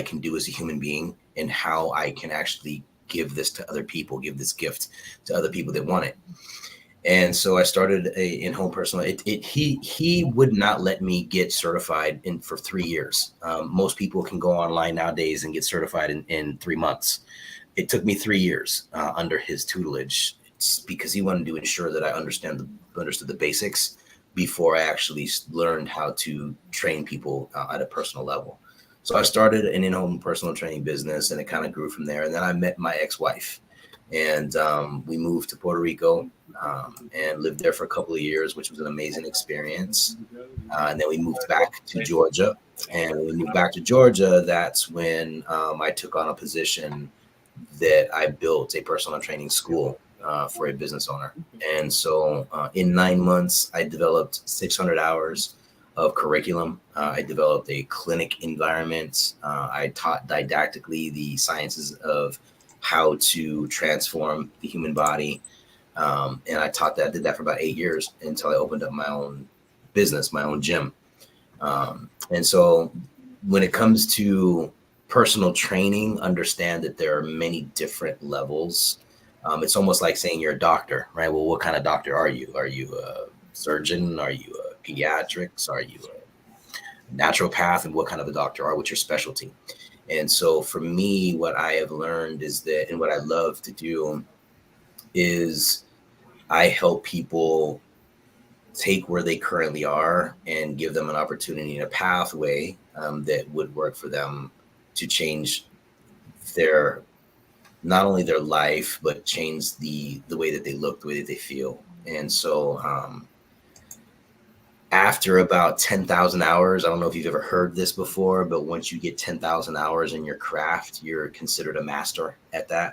can do as a human being, and how I can actually give this to other people, give this gift to other people that want it. And so I started in-home personal. He would not let me get certified for 3 years. Most people can go online nowadays and get certified in 3 months. It took me 3 years under his tutelage. It's because he wanted to ensure that I understood the basics before I actually learned how to train people at a personal level. So I started an in-home personal training business, and it kind of grew from there. And then I met my ex-wife, and we moved to Puerto Rico. And lived there for a couple of years, which was an amazing experience. And then we moved back to Georgia. And when we moved back to Georgia, that's when I took on a position that I built a personal training school for a business owner. And so in 9 months, I developed 600 hours of curriculum. I developed a clinic environment. I taught didactically the sciences of how to transform the human body. And I did that for about 8 years until I opened up my own business, my own gym. And so when it comes to personal training, understand that there are many different levels. It's almost like saying you're a doctor, right? Well, what kind of doctor are you? Are you a surgeon? Are you a pediatrics? Are you a naturopath? And what kind of a doctor are? What's your specialty? And so for me, what I have learned is that, and what I love to do is I help people take where they currently are and give them an opportunity and a pathway that would work for them to change their not only their life, but change the way that they look, the way that they feel. And so after about 10,000 hours, I don't know if you've ever heard this before, but once you get 10,000 hours in your craft, you're considered a master at that.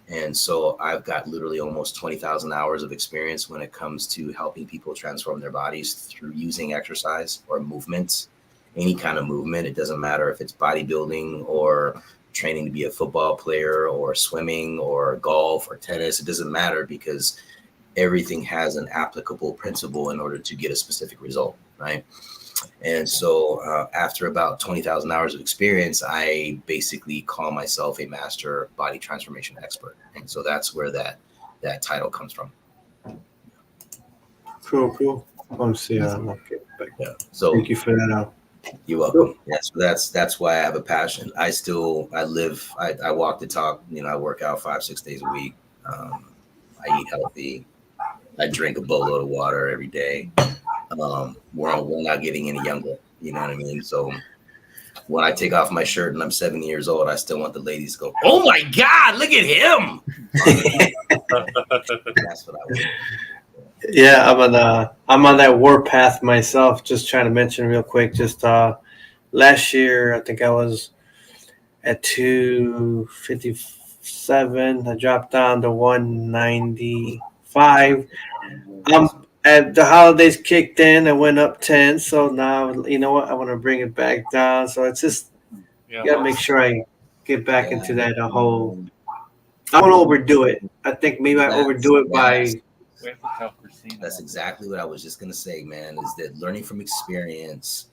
And so I've got literally almost 20,000 hours of experience when it comes to helping people transform their bodies through using exercise or movements, any kind of movement. It doesn't matter if it's bodybuilding or training to be a football player or swimming or golf or tennis. It doesn't matter, because everything has an applicable principle in order to get a specific result, right? And so after about 20,000 hours of experience, I basically call myself a master body transformation expert. And so that's where that title comes from. Cool. Want to see okay. Yeah. So thank you for that. You're welcome. Yeah, so that's why I have a passion. I walk the talk. I work out 5-6 days a week. I eat healthy. I drink a boatload of water every day. We're not getting any younger. You know what I mean? So when I take off my shirt and I'm 70 years old, I still want the ladies to go, "Oh my God, look at him!" That's what I want. Yeah, I'm on that warpath myself. Just trying to mention real quick. Just last year, I think I was at 257. I dropped down to 195. At the holidays kicked in, I went up 10. So now, you know what? I want to bring it back down. So it's just gotta make sure I get back into that whole. I don't overdo it. I think maybe I overdo it by. That's exactly what I was just gonna say, man. Is that learning from experience?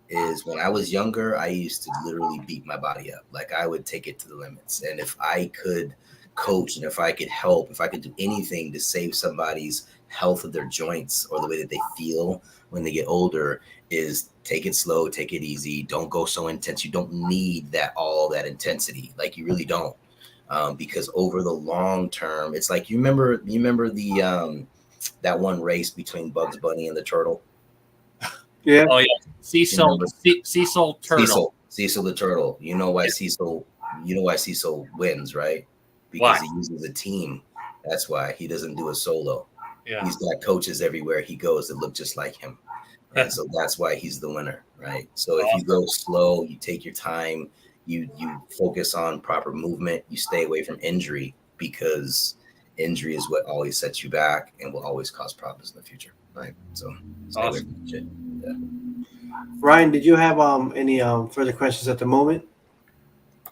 Is when I was younger, I used to literally beat my body up. Like I would take it to the limits, and if I could coach and if I could help, if I could do anything to save somebody's health of their joints or the way that they feel when they get older, is take it slow, take it easy, don't go so intense. You don't need all that intensity. Like you really don't. Because over the long term, it's like you remember the that one race between Bugs Bunny and the turtle. Yeah. Oh yeah, Cecil turtle. Cecil the turtle. You know why Cecil wins, right? Because he uses a team. That's why he doesn't do it solo. Yeah. He's got coaches everywhere he goes that look just like him. And so that's why he's the winner, right? So if you go slow, you take your time, you focus on proper movement, you stay away from injury, because injury is what always sets you back and will always cause problems in the future, right? So stay away from shit. Yeah. Ryan, did you have any further questions at the moment?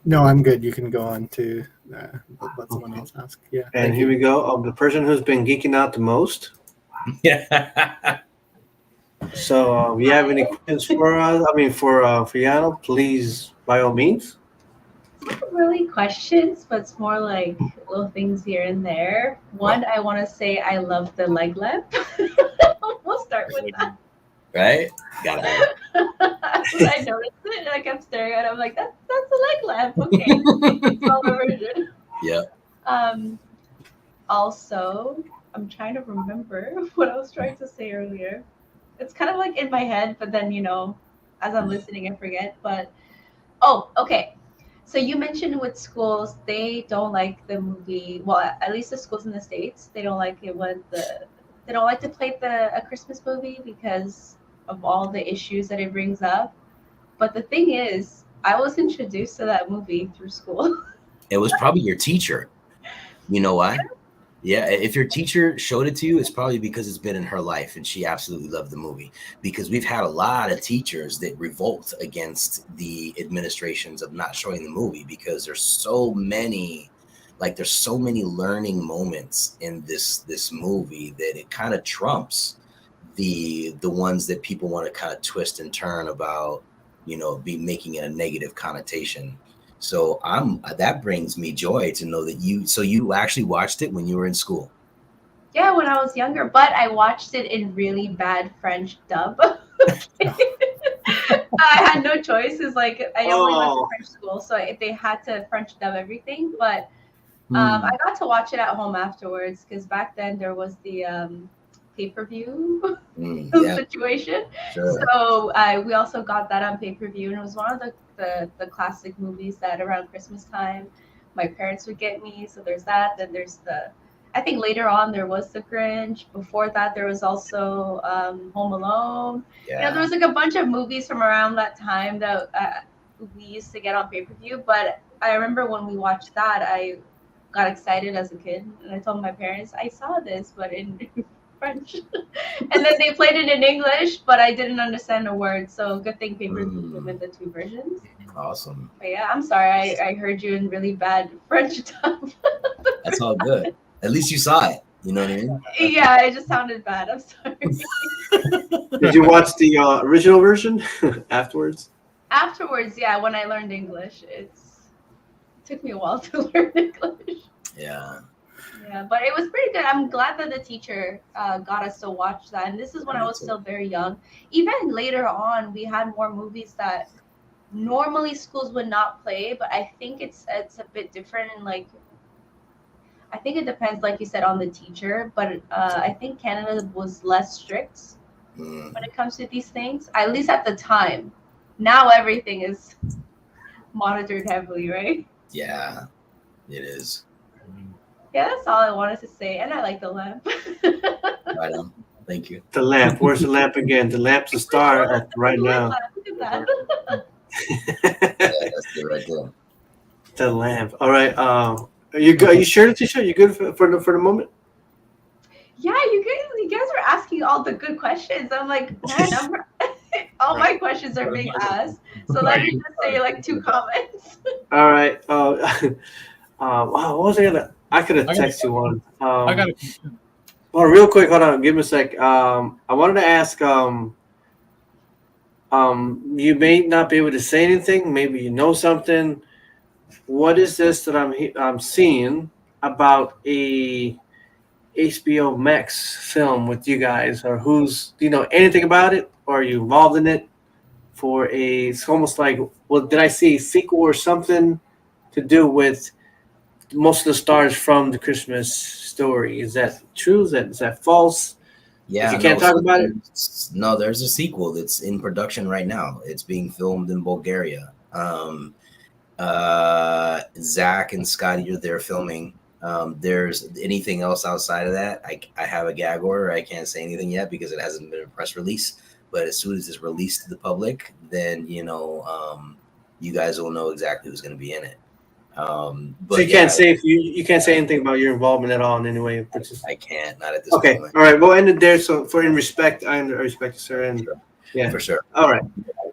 No, I'm good. You can go on to let someone else ask. Yeah. And here we go. The person who's been geeking out the most. Yeah. So, you have any questions for us? I mean, for Yano, please, by all means. Not really questions, but it's more like little things here and there. One, I want to say I love the leg lamp. We'll start with that. Right? Got it. I noticed it and I kept staring at it. I'm like, that's a leg lamp. Okay. Small version. Yeah. Also, I'm trying to remember what I was trying to say earlier. It's kind of like in my head, but then, as I'm listening, I forget. But, okay. So you mentioned with schools, they don't like the movie. Well, at least the schools in the States, they don't like it when they don't like to play a Christmas movie because of all the issues that it brings up. But the thing is, I was introduced to that movie through school. It was probably your teacher. You know why? Yeah, if your teacher showed it to you, it's probably because it's been in her life and she absolutely loved the movie. Because we've had a lot of teachers that revolt against the administrations of not showing the movie, because there's so many learning moments in this movie that it kind of trumps the ones that people want to kind of twist and turn about, be making it a negative connotation. So that brings me joy to know that you actually watched it when you were in school. Yeah, when I was younger, but I watched it in really bad French dub. I had no choice. It's like I only went to French school, so they had to French dub everything. But I got to watch it at home afterwards, because back then there was the pay-per-view situation. Sure. So we also got that on pay-per-view, and it was one of the classic movies that around Christmas time my parents would get me. So there's that. Then there's I think later on there was the Grinch. Before that, there was also Home Alone. Yeah. There was like a bunch of movies from around that time that we used to get on pay-per-view. But I remember when we watched that, I got excited as a kid, and I told my parents I saw this, but in French. And then they played it in English, but I didn't understand a word. So good thing pay-per-view came in the 2 versions. Awesome. But yeah, I'm sorry. I heard you in really bad French stuff. That's all good. At least you saw it. You know what I mean? Yeah, it just sounded bad. I'm sorry. Did you watch the original version afterwards? Afterwards, yeah, when I learned English, it took me a while to learn English. Yeah. Yeah, but it was pretty good. I'm glad that the teacher got us to watch that. And this is when I was still very young. Even later on, we had more movies that normally schools would not play, but I think it's a bit different. And like, I think it depends, like you said, on the teacher. But I think Canada was less strict when it comes to these things, at least at the time. Now everything is monitored heavily, right? Yeah, it is. Yeah, that's all I wanted to say. And I like the lamp. Right on. Thank you. The lamp. Where's the lamp again? The lamp's a star right now. Look at that. Yeah, that's it right there. The lamp. All right. Are you sure, Letitia? You good for the moment? Yeah, you guys were asking all the good questions. I'm like, man, all my questions are being asked. So let me just say like 2 comments. All right. What was I could have texted you one. I got a question. Oh, real quick, hold on. Give me a sec. I wanted to ask. You may not be able to say anything. Maybe you know something. What is this that I'm seeing about a HBO Max film with you guys, or do you know anything about it, or are you involved in it? It's almost like, well, did I see a sequel or something to do with most of the stars from the Christmas Story? Is that true? Is that false? Yeah, you can't talk about it. No, there's a sequel that's in production right now. It's being filmed in Bulgaria. Zach and Scotty are there filming. There's anything else outside of that, I have a gag order. I can't say anything yet because it hasn't been a press release. But as soon as it's released to the public, then you guys will know exactly who's going to be in it. But so you can't say you can't say anything about your involvement at all in any way. I can't, not at this okay. moment. All right, we'll end it there. So in respect, I respect you, sir. And yeah, for sure. All right.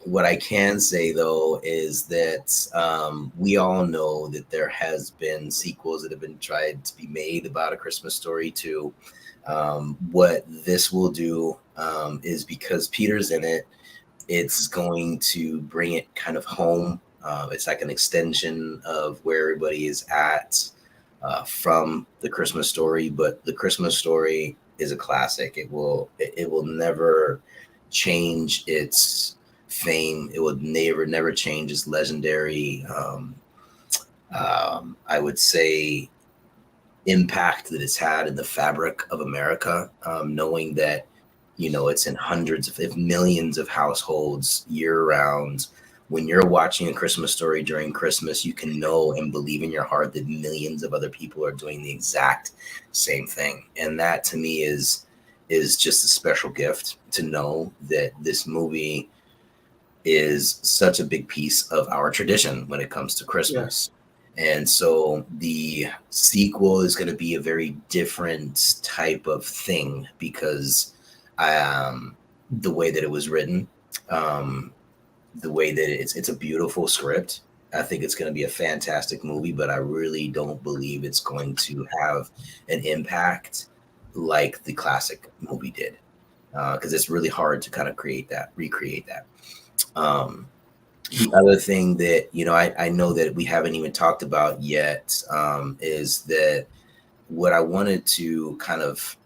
What I can say though is that we all know that there has been sequels that have been tried to be made about A Christmas Story 2. What this will do is, because Peter's in it, it's going to bring it kind of home. It's like an extension of where everybody is at from The Christmas Story, but The Christmas Story is a classic. It will never change its fame. It will never change its legendary, I would say, impact that it's had in the fabric of America, knowing that, it's in hundreds if millions of households year round. When you're watching A Christmas Story during Christmas, you can know and believe in your heart that millions of other people are doing the exact same thing. And that to me is just a special gift to know that this movie is such a big piece of our tradition when it comes to Christmas. Yeah. And so the sequel is going to be a very different type of thing because the way that it was written, the way that it's a beautiful script. I think it's going to be a fantastic movie, but I really don't believe it's going to have an impact like the classic movie did, because it's really hard to kind of recreate that. The other thing that, I know that we haven't even talked about yet is that what I wanted to kind of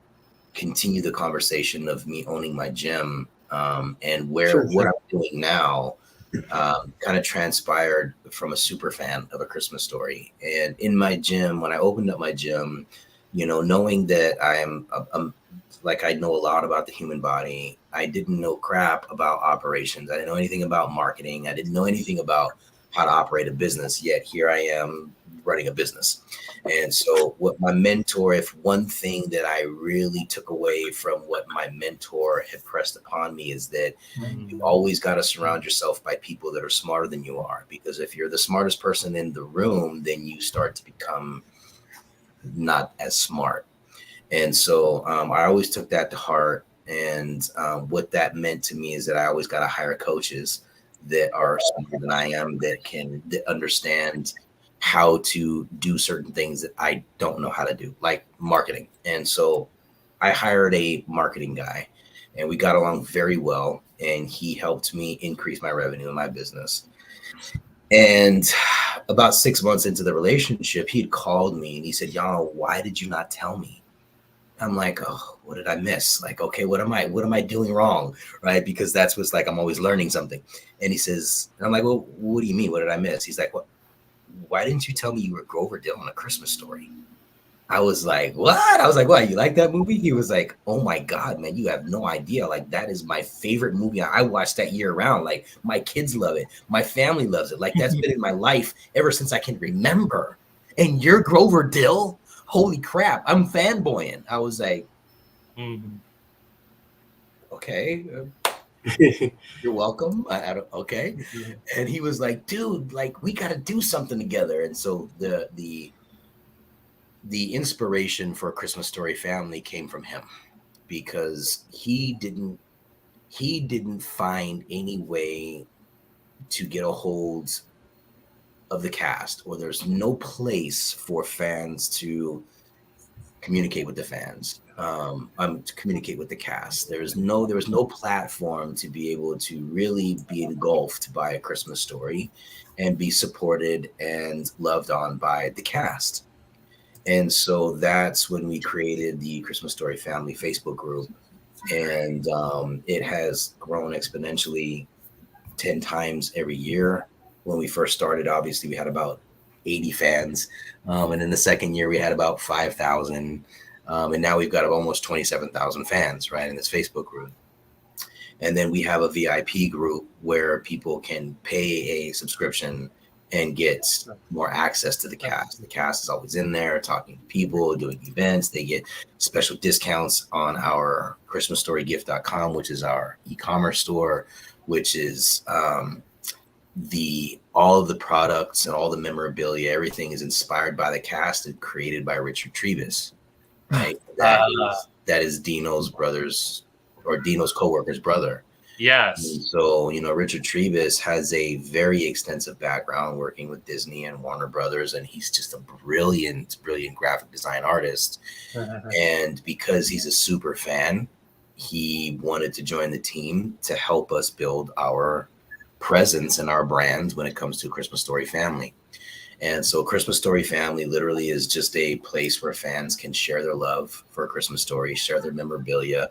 continue the conversation of me owning my gym and what I'm doing now kind of transpired from a super fan of A Christmas Story. And in my gym, when I opened up my gym, knowing that I'm like, I know a lot about the human body. I didn't know crap about operations. I didn't know anything about marketing. I didn't know anything about how to operate a business. Yet here I am running a business. And so what my mentor, if one thing that I really took away from what my mentor had pressed upon me is that you always got to surround yourself by people that are smarter than you are, because if you're the smartest person in the room, then you start to become not as smart. And so I always took that to heart. And what that meant to me is that I always got to hire coaches that are smarter than I am, that understand how to do certain things that I don't know how to do, like marketing. And so I hired a marketing guy, and we got along very well, and he helped me increase my revenue in my business. And about 6 months into the relationship, he'd called me and he said, Yano, why did you not tell me? I'm like, oh, what did I miss? Like, okay, what am I doing wrong? Right? Because that's what's like, I'm always learning something. And he says, and I'm like, well, what do you mean? What did I miss? He's like, why didn't you tell me you were Grover Dill on A Christmas Story? I was like, what? I was like, what? You like that movie? He was like, oh my God, man, you have no idea. Like, that is my favorite movie. I watched that year round. Like, my kids love it. My family loves it. Like, that's been in my life ever since I can remember. And you're Grover Dill? Holy crap, I'm fanboying. I was like, okay, you're welcome. I don't, okay. And he was like, dude, like, we got to do something together. And so the inspiration for A Christmas Story Family came from him, because he didn't find any way to get a hold of the cast, or there's no place for fans to communicate with the fans, to communicate with the cast. There was no platform to be able to really be engulfed by A Christmas Story and be supported and loved on by the cast. And so that's when we created the Christmas Story Family Facebook group. And it has grown exponentially 10 times every year. When we first started, obviously, we had about 80 fans. And in the second year, we had about 5,000. And now we've got almost 27,000 fans, right, in this Facebook group. And then we have a VIP group where people can pay a subscription and get more access to the cast. The cast is always in there talking to people, doing events. They get special discounts on our ChristmasStoryGift.com, which is our e-commerce store, which is all of the products and all the memorabilia, everything is inspired by the cast and created by Richard Trevis, right? That is Dino's brother's, or Dino's co-worker's brother. Yes. And so, Richard Trevis has a very extensive background working with Disney and Warner Brothers, and he's just a brilliant graphic design artist. And because he's a super fan, he wanted to join the team to help us build our presence and our brand when it comes to Christmas Story Family. And so Christmas Story Family literally is just a place where fans can share their love for A Christmas Story, share their memorabilia,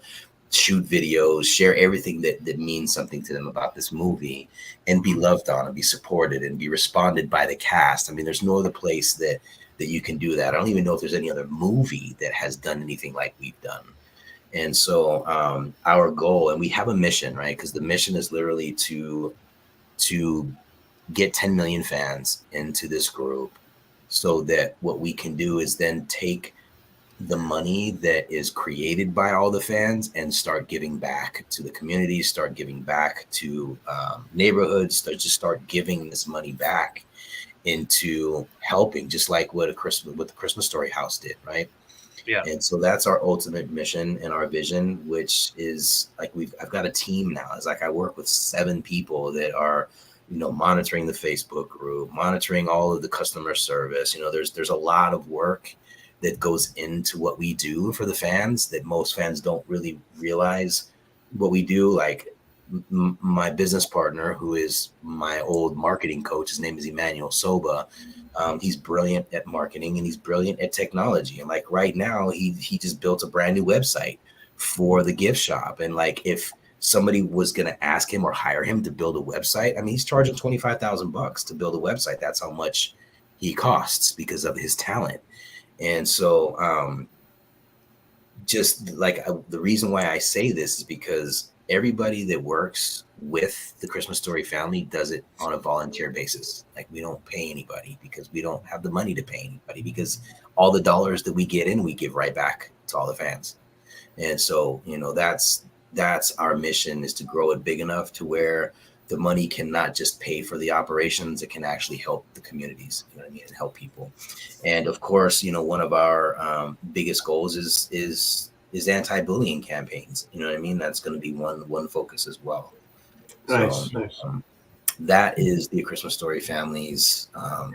shoot videos, share everything that means something to them about this movie, and be loved on and be supported and be responded by the cast. I mean, there's no other place that you can do that. I don't even know if there's any other movie that has done anything like we've done. And so our goal, and we have a mission, right? Because the mission is literally to get 10 million fans into this group, so that what we can do is then take the money that is created by all the fans and start giving back to the community, start giving back to neighborhoods, start giving this money back into helping, just like what the Christmas Story House did, right? Yeah. And so that's our ultimate mission and our vision, which is like I've got a team now. It's like I work with 7 people that are, monitoring the Facebook group, monitoring all of the customer service. There's a lot of work that goes into what we do for the fans that most fans don't really realize what we do. Like my business partner, who is my old marketing coach, his name is Emmanuel Soba. He's brilliant at marketing and he's brilliant at technology. And like right now, he just built a brand new website for the gift shop. And like if somebody was going to ask him or hire him to build a website, I mean, he's charging $25,000 to build a website. That's how much he costs because of his talent. And so just like the reason why I say this is because everybody that works with the Christmas Story family does it on a volunteer basis. Like, we don't pay anybody because we don't have the money to pay anybody, because all the dollars that we get in, we give right back to all the fans. And so, you know, that's our mission, is to grow it big enough to where the money can not just pay for the operations, it can actually help the communities, you know what I mean, and help people. And of course, you know, one of our biggest goals is anti-bullying campaigns. You know what I mean? That's going to be one focus as well. Nice, So, nice. That is the Christmas Story family's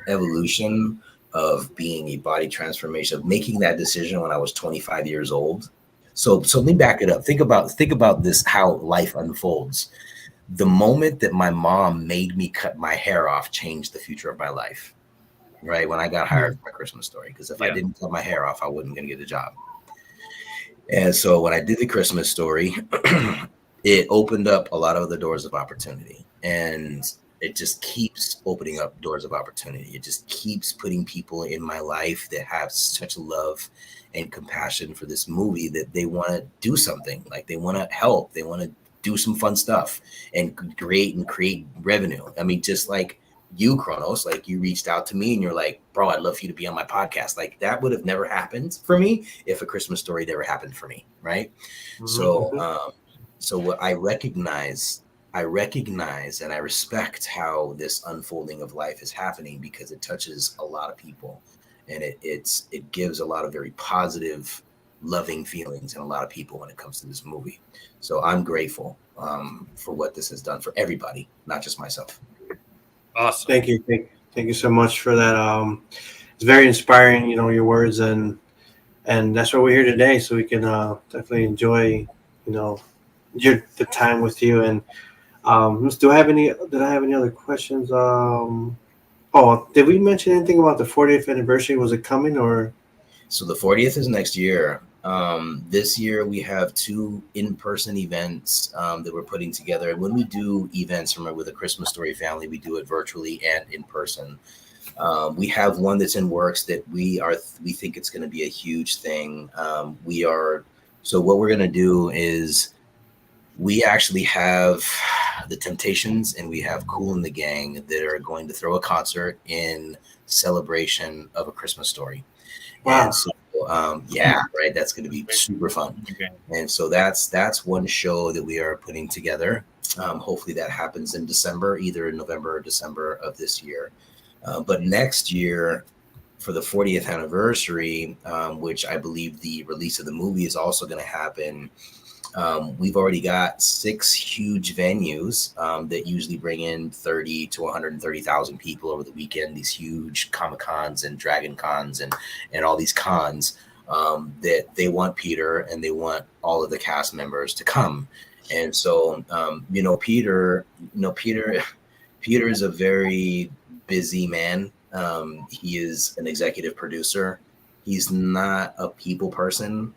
evolution of being a body transformation, of making that decision when I was 25 years old. So let me back it up. Think about this, how life unfolds. The moment that my mom made me cut my hair off changed the future of my life, right? When I got hired for my Christmas Story, because if I didn't cut my hair off, I wasn't going to get a job. And so when I did the Christmas Story, it opened up a lot of the doors of opportunity, and it just keeps opening up doors of opportunity. It just keeps putting people in my life that have such love and compassion for this movie that they want to do something, like they want to help, they want to do some fun stuff and create revenue. I mean, just like you, Chronos, like you reached out to me and you're like, bro, I'd love for you to be on my podcast. Like, that would have never happened for me if A Christmas Story never happened for me, right? Mm-hmm. So what I recognize and I respect how this unfolding of life is happening, because it touches a lot of people, and it gives a lot of very positive, loving feelings in a lot of people when it comes to this movie. So I'm grateful for what this has done for everybody, not just myself. Awesome. Thank you so much for that. It's very inspiring, you know, your words, and that's why we're here today, so we can definitely enjoy, you know, the time with you. And did I have any other questions? Did we mention anything about the 40th anniversary? Was it coming, or? So the 40th is next year. This year we have 2 in-person events that we're putting together. And when we do events with a Christmas Story family, we do it virtually and in person. We have one that's in works that we think it's going to be a huge thing. So what we're going to do is, we actually have the Temptations and we have Kool and the Gang that are going to throw a concert in celebration of A Christmas Story. Wow. And so, right, that's going to be super fun. Okay. And so that's one show that we are putting together. Hopefully that happens in December, either in November or December of this year. But next year, for the 40th anniversary, which I believe the release of the movie is also going to happen, we've already got 6 huge venues that usually bring in 30 to 130,000 people over the weekend. These huge Comic Cons and Dragon Cons and all these cons that they want Peter and they want all of the cast members to come. And so, Peter is a very busy man. He is an executive producer. He's not a people person.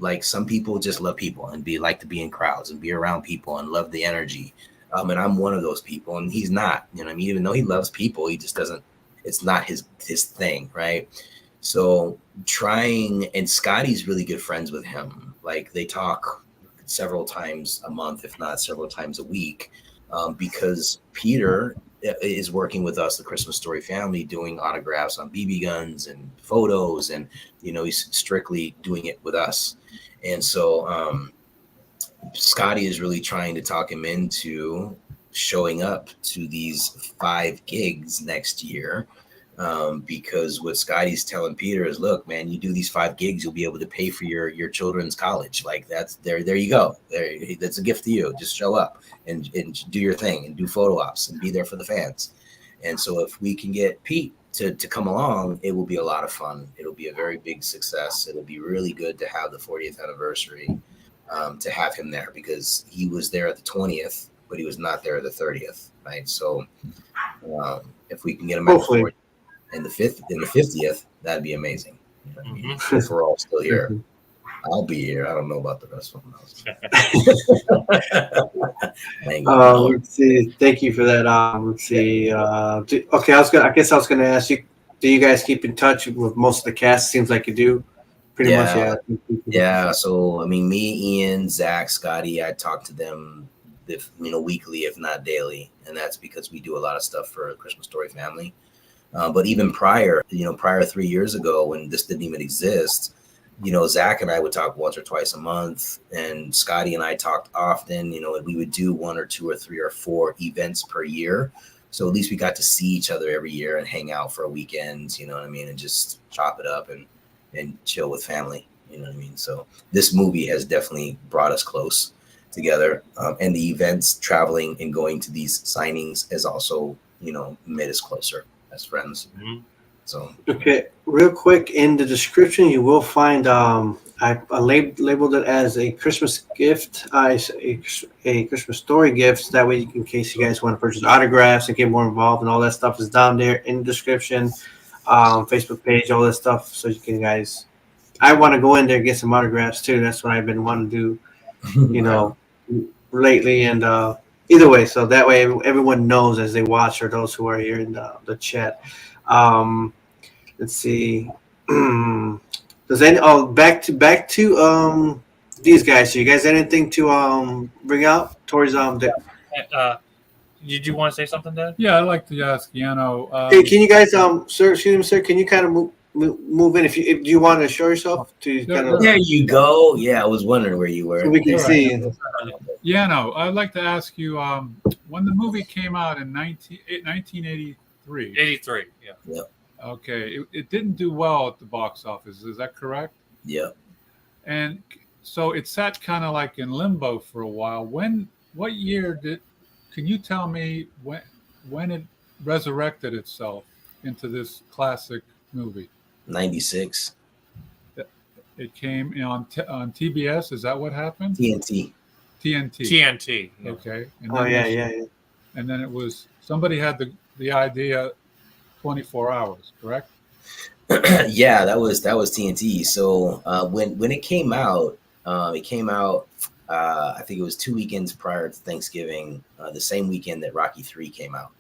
Like some people just love people and like to be in crowds and be around people and love the energy. And I'm one of those people, and he's not, you know what I mean? Even though he loves people, he just doesn't, it's not his thing, right? So and Scotty's really good friends with him. Like, they talk several times a month, if not several times a week, because Peter is working with us, the Christmas Story family, doing autographs on BB guns and photos, and he's strictly doing it with us. And so Scotty is really trying to talk him into showing up to these 5 gigs next year, because what Scotty's telling Peter is, look, man, you do these 5 gigs, you'll be able to pay for your children's college. Like, that's there you go. That's a gift to you. Just show up and do your thing and do photo ops and be there for the fans. And so if we can get Pete to come along, it will be a lot of fun. It'll be a very big success. It'll be really good to have the 40th anniversary, to have him there, because he was there at the 20th, but he was not there at the 30th, right? So if we can get him at the 40th and the 50th, that'd be amazing. You know what I mean? If we're all still here. I'll be here. I don't know about the rest of them. Let's see. Thank you for that. Let's see. I guess I was gonna ask you, do you guys keep in touch with most of the cast? Seems like you do. Pretty much, yeah. Yeah. So I mean, me, Ian, Zach, Scotty, I talk to them, if weekly, if not daily, and that's because we do a lot of stuff for Christmas Story family. But even prior 3 years ago, when this didn't even exist, Zach and I would talk once or twice a month, and Scotty and I talked often. And we would do 1 or 2 or 3 or 4 events per year. So at least we got to see each other every year and hang out for a weekend, you know what I mean, and just chop it up and chill with family, you know what I mean. So this movie has definitely brought us close together, and the events, traveling and going to these signings has also made us closer as friends. Mhm. So Okay, real quick, in the description you will find I labeled it as a Christmas gift, a Christmas story gift. That way, in case you guys want to purchase autographs and get more involved, and all that stuff is down there in the description. Facebook page, all that stuff, so you can guys. I want to go in there and get some autographs too. That's what I've been wanting to do, lately. And either way, so that way everyone knows as they watch, or those who are here in the chat. Let's see. Does any back to these guys? So you guys anything to bring out towards Did you want to say something, Dad? Yeah, I'd like to ask Yano. Hey, can you guys sir, excuse me, sir, can you kind of move in if you want to show yourself to kind of. There you go. Yeah, I was wondering where you were. So we can see. Yano, I'd like to ask you, when the movie came out in 1983. 83. Yeah. Yep. Okay, it didn't do well at the box office. Is that correct? Yep. And so it sat kind of like in limbo for a while. What year can you tell me when it resurrected itself into this classic movie? 96. It came on TBS. Is that what happened? TNT. TNT. Yeah. Okay. And Oh then yeah. And then it was somebody had the idea 24 hours, correct? Yeah, that was TNT. So when it came out, I think it was 2 weekends prior to Thanksgiving, the same weekend that Rocky 3 came out.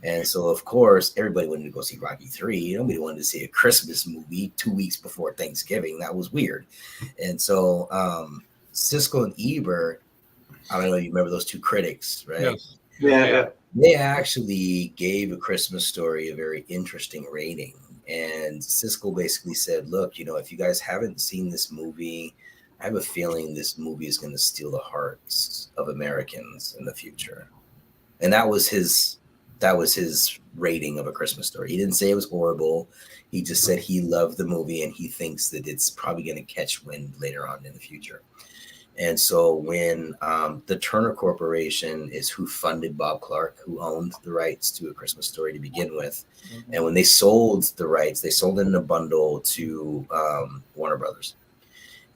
And so, of course, everybody wanted to go see Rocky 3. Nobody wanted to see a Christmas movie 2 weeks before Thanksgiving. That was weird. And so Siskel and Ebert, I don't know if you remember those two critics, right? Yes. Yeah. They actually gave A Christmas Story a very interesting rating. And Siskel basically said, look, if you guys haven't seen this movie, I have a feeling this movie is going to steal the hearts of Americans in the future. And that was his rating of A Christmas Story. He didn't say it was horrible. He just said he loved the movie and he thinks that it's probably going to catch wind later on in the future. And so when the Turner Corporation is who funded Bob Clark, who owned the rights to A Christmas Story to begin with, and when they sold the rights, they sold it in a bundle to Warner Brothers.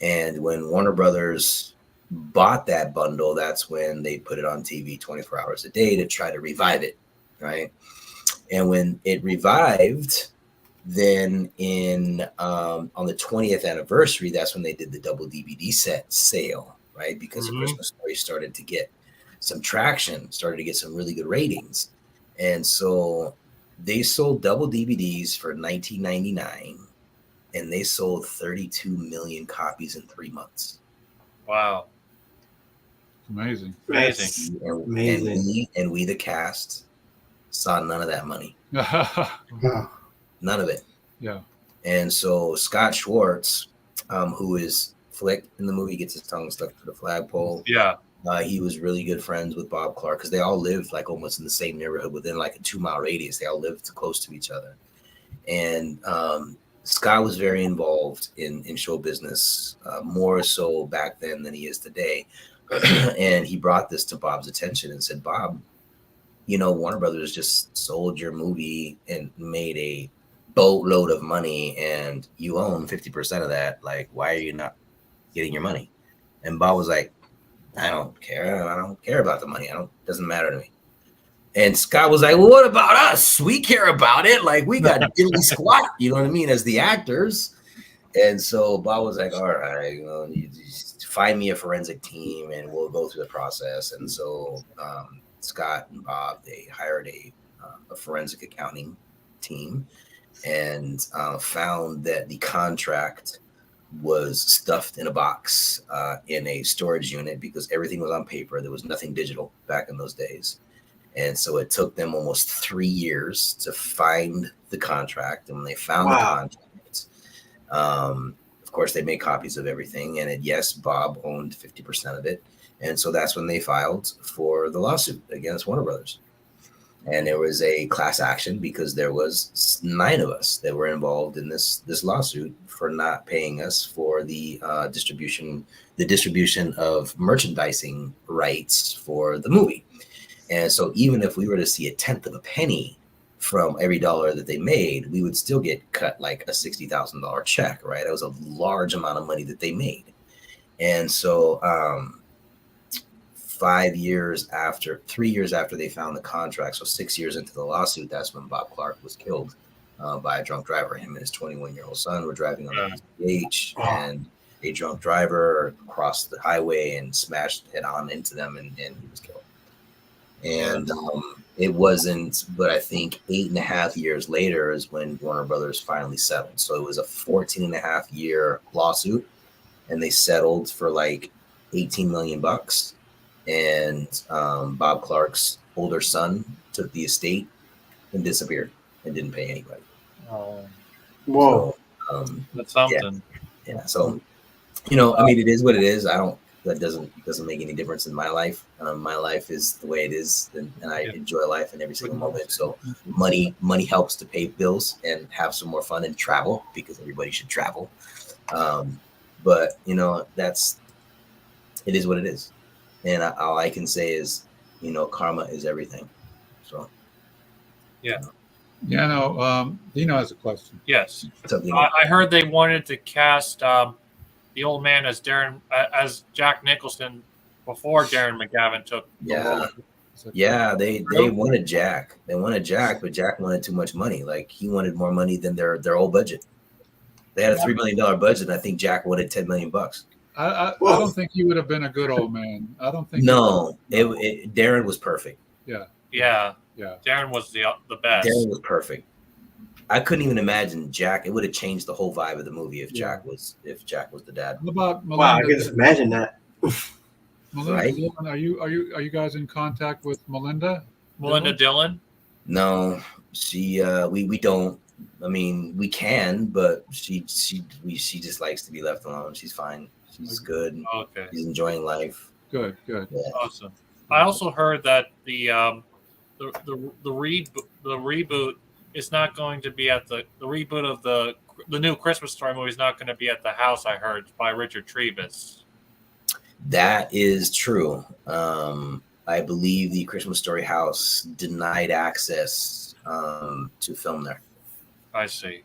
And when Warner Brothers bought that bundle, that's when they put it on TV 24 hours a day to try to revive it, right? And when it revived, then on the 20th anniversary, that's when they did the double DVD set sale, right? Because A Christmas Story started to get some traction, started to get some really good ratings. And so they sold double DVDs for $19.99, and they sold 32 million copies in 3 months. Wow. Amazing. Amazing. And we, the cast, saw none of that money. None of it. Yeah. And so Scott Schwartz, who is Flick in the movie, gets his tongue stuck to the flagpole. Yeah. He was really good friends with Bob Clark because they all lived like almost in the same neighborhood within like a 2-mile radius. They all lived close to each other. And Scott was very involved in show business, more so back then than he is today. And he brought this to Bob's attention and said, Bob, Warner Brothers just sold your movie and made a boatload of money, and you own 50% of that. Like, why are you not getting your money? And Bob was like, I don't care. I don't care about the money. Doesn't matter to me. And Scott was like, well, what about us? We care about it. Like, we got diddly squat, you know what I mean, as the actors. And so Bob was like, all right, you just find me a forensic team and we'll go through the process. And so Scott and Bob, they hired a forensic accounting team and found that the contract was stuffed in a box in a storage unit because everything was on paper. There was nothing digital back in those days. And so it took them almost 3 years to find the contract. And when they found the contract, of course, they made copies of everything. And yes, Bob owned 50% of it. And so that's when they filed for the lawsuit against Warner Brothers. And there was a class action because there was 9 of us that were involved in this lawsuit for not paying us for the distribution of merchandising rights for the movie. And so even if we were to see a tenth of a penny from every dollar that they made, we would still get cut like a $60,000 check, right? That was a large amount of money that they made. And so 3 years after they found the contract, so 6 years into the lawsuit, that's when Bob Clark was killed by a drunk driver. Him and his 21-year-old son were driving on the PH, and a drunk driver crossed the highway and smashed head on into them, and he was killed. And it wasn't, but I think 8.5 years later is when Warner Brothers finally settled. So it was a 14.5-year lawsuit, and they settled for like $18 million. And Bob Clark's older son took the estate and disappeared and didn't pay anybody. Oh, whoa! So, that's something. Yeah. So, I mean, it is what it is. That doesn't make any difference in my life. My life is the way it is, and I enjoy life in every single moment. So, money helps to pay bills and have some more fun and travel, because everybody should travel. But it is what it is. And all I can say is, karma is everything. So, yeah. Dino has a question. Yes, I heard they wanted to cast the old man as as Jack Nicholson before Darren McGavin took the role. Yeah, they wanted Jack. They wanted Jack, but Jack wanted too much money. Like, he wanted more money than their old budget. They had a $3 million budget, and I think Jack wanted $10 million. I don't think he would have been a good old man. I don't think. No, Darren was perfect. Yeah. Darren was the best. Darren was perfect. I couldn't even imagine Jack. It would have changed the whole vibe of the movie if Jack was the dad. What about Melinda? Wow, I can just imagine that. Melinda, right? Are you guys in contact with Melinda? Melinda Dillon? No, she we don't. I mean, we can, but she just likes to be left alone. She's fine. She's good. Okay. She's enjoying life. Good. Yeah. Awesome. I also heard that the reboot is not going to be at the reboot of the new Christmas Story movie is not going to be at the house. I heard by Richard Trevis. That is true. I believe the Christmas Story house denied access to film there. I see.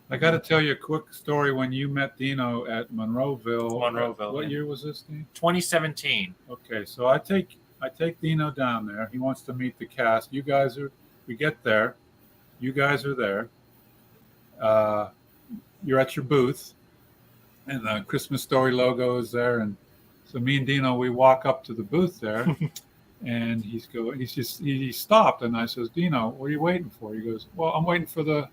I got to tell you a quick story. When you met Dino at Monroeville. What year was this, Dino? 2017. Okay, so I take Dino down there. He wants to meet the cast. We get there. You guys are there. You're at your booth, and the Christmas Story logo is there. And so me and Dino, we walk up to the booth there, and he stopped, and I says, Dino, what are you waiting for? He goes, well, I'm waiting for the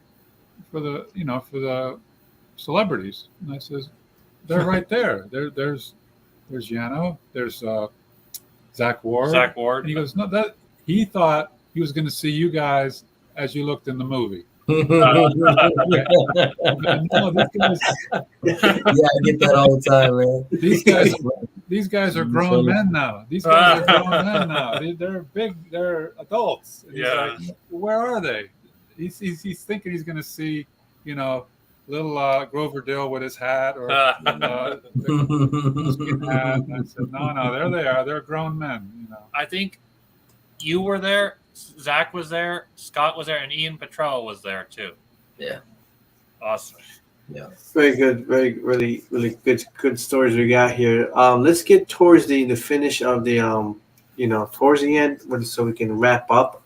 celebrities. And I says, they're right there. There's Yano. There's Zach Ward. And he goes, no, that he thought he was going to see you guys as you looked in the movie. Yeah, I get that all the time, man. These guys are grown men now. They're big. They're adults. And he's like, where are they? He's thinking he's going to see, little Grover Dill with his hat or the hat. And I said, no, there they are. They're grown men. I think you were there. Zach was there, Scott was there, and Ian Petrella was there too. Yeah. Awesome. Yeah. Very good. Really good stories we got here. Let's get towards the finish of the towards the end, so we can wrap up.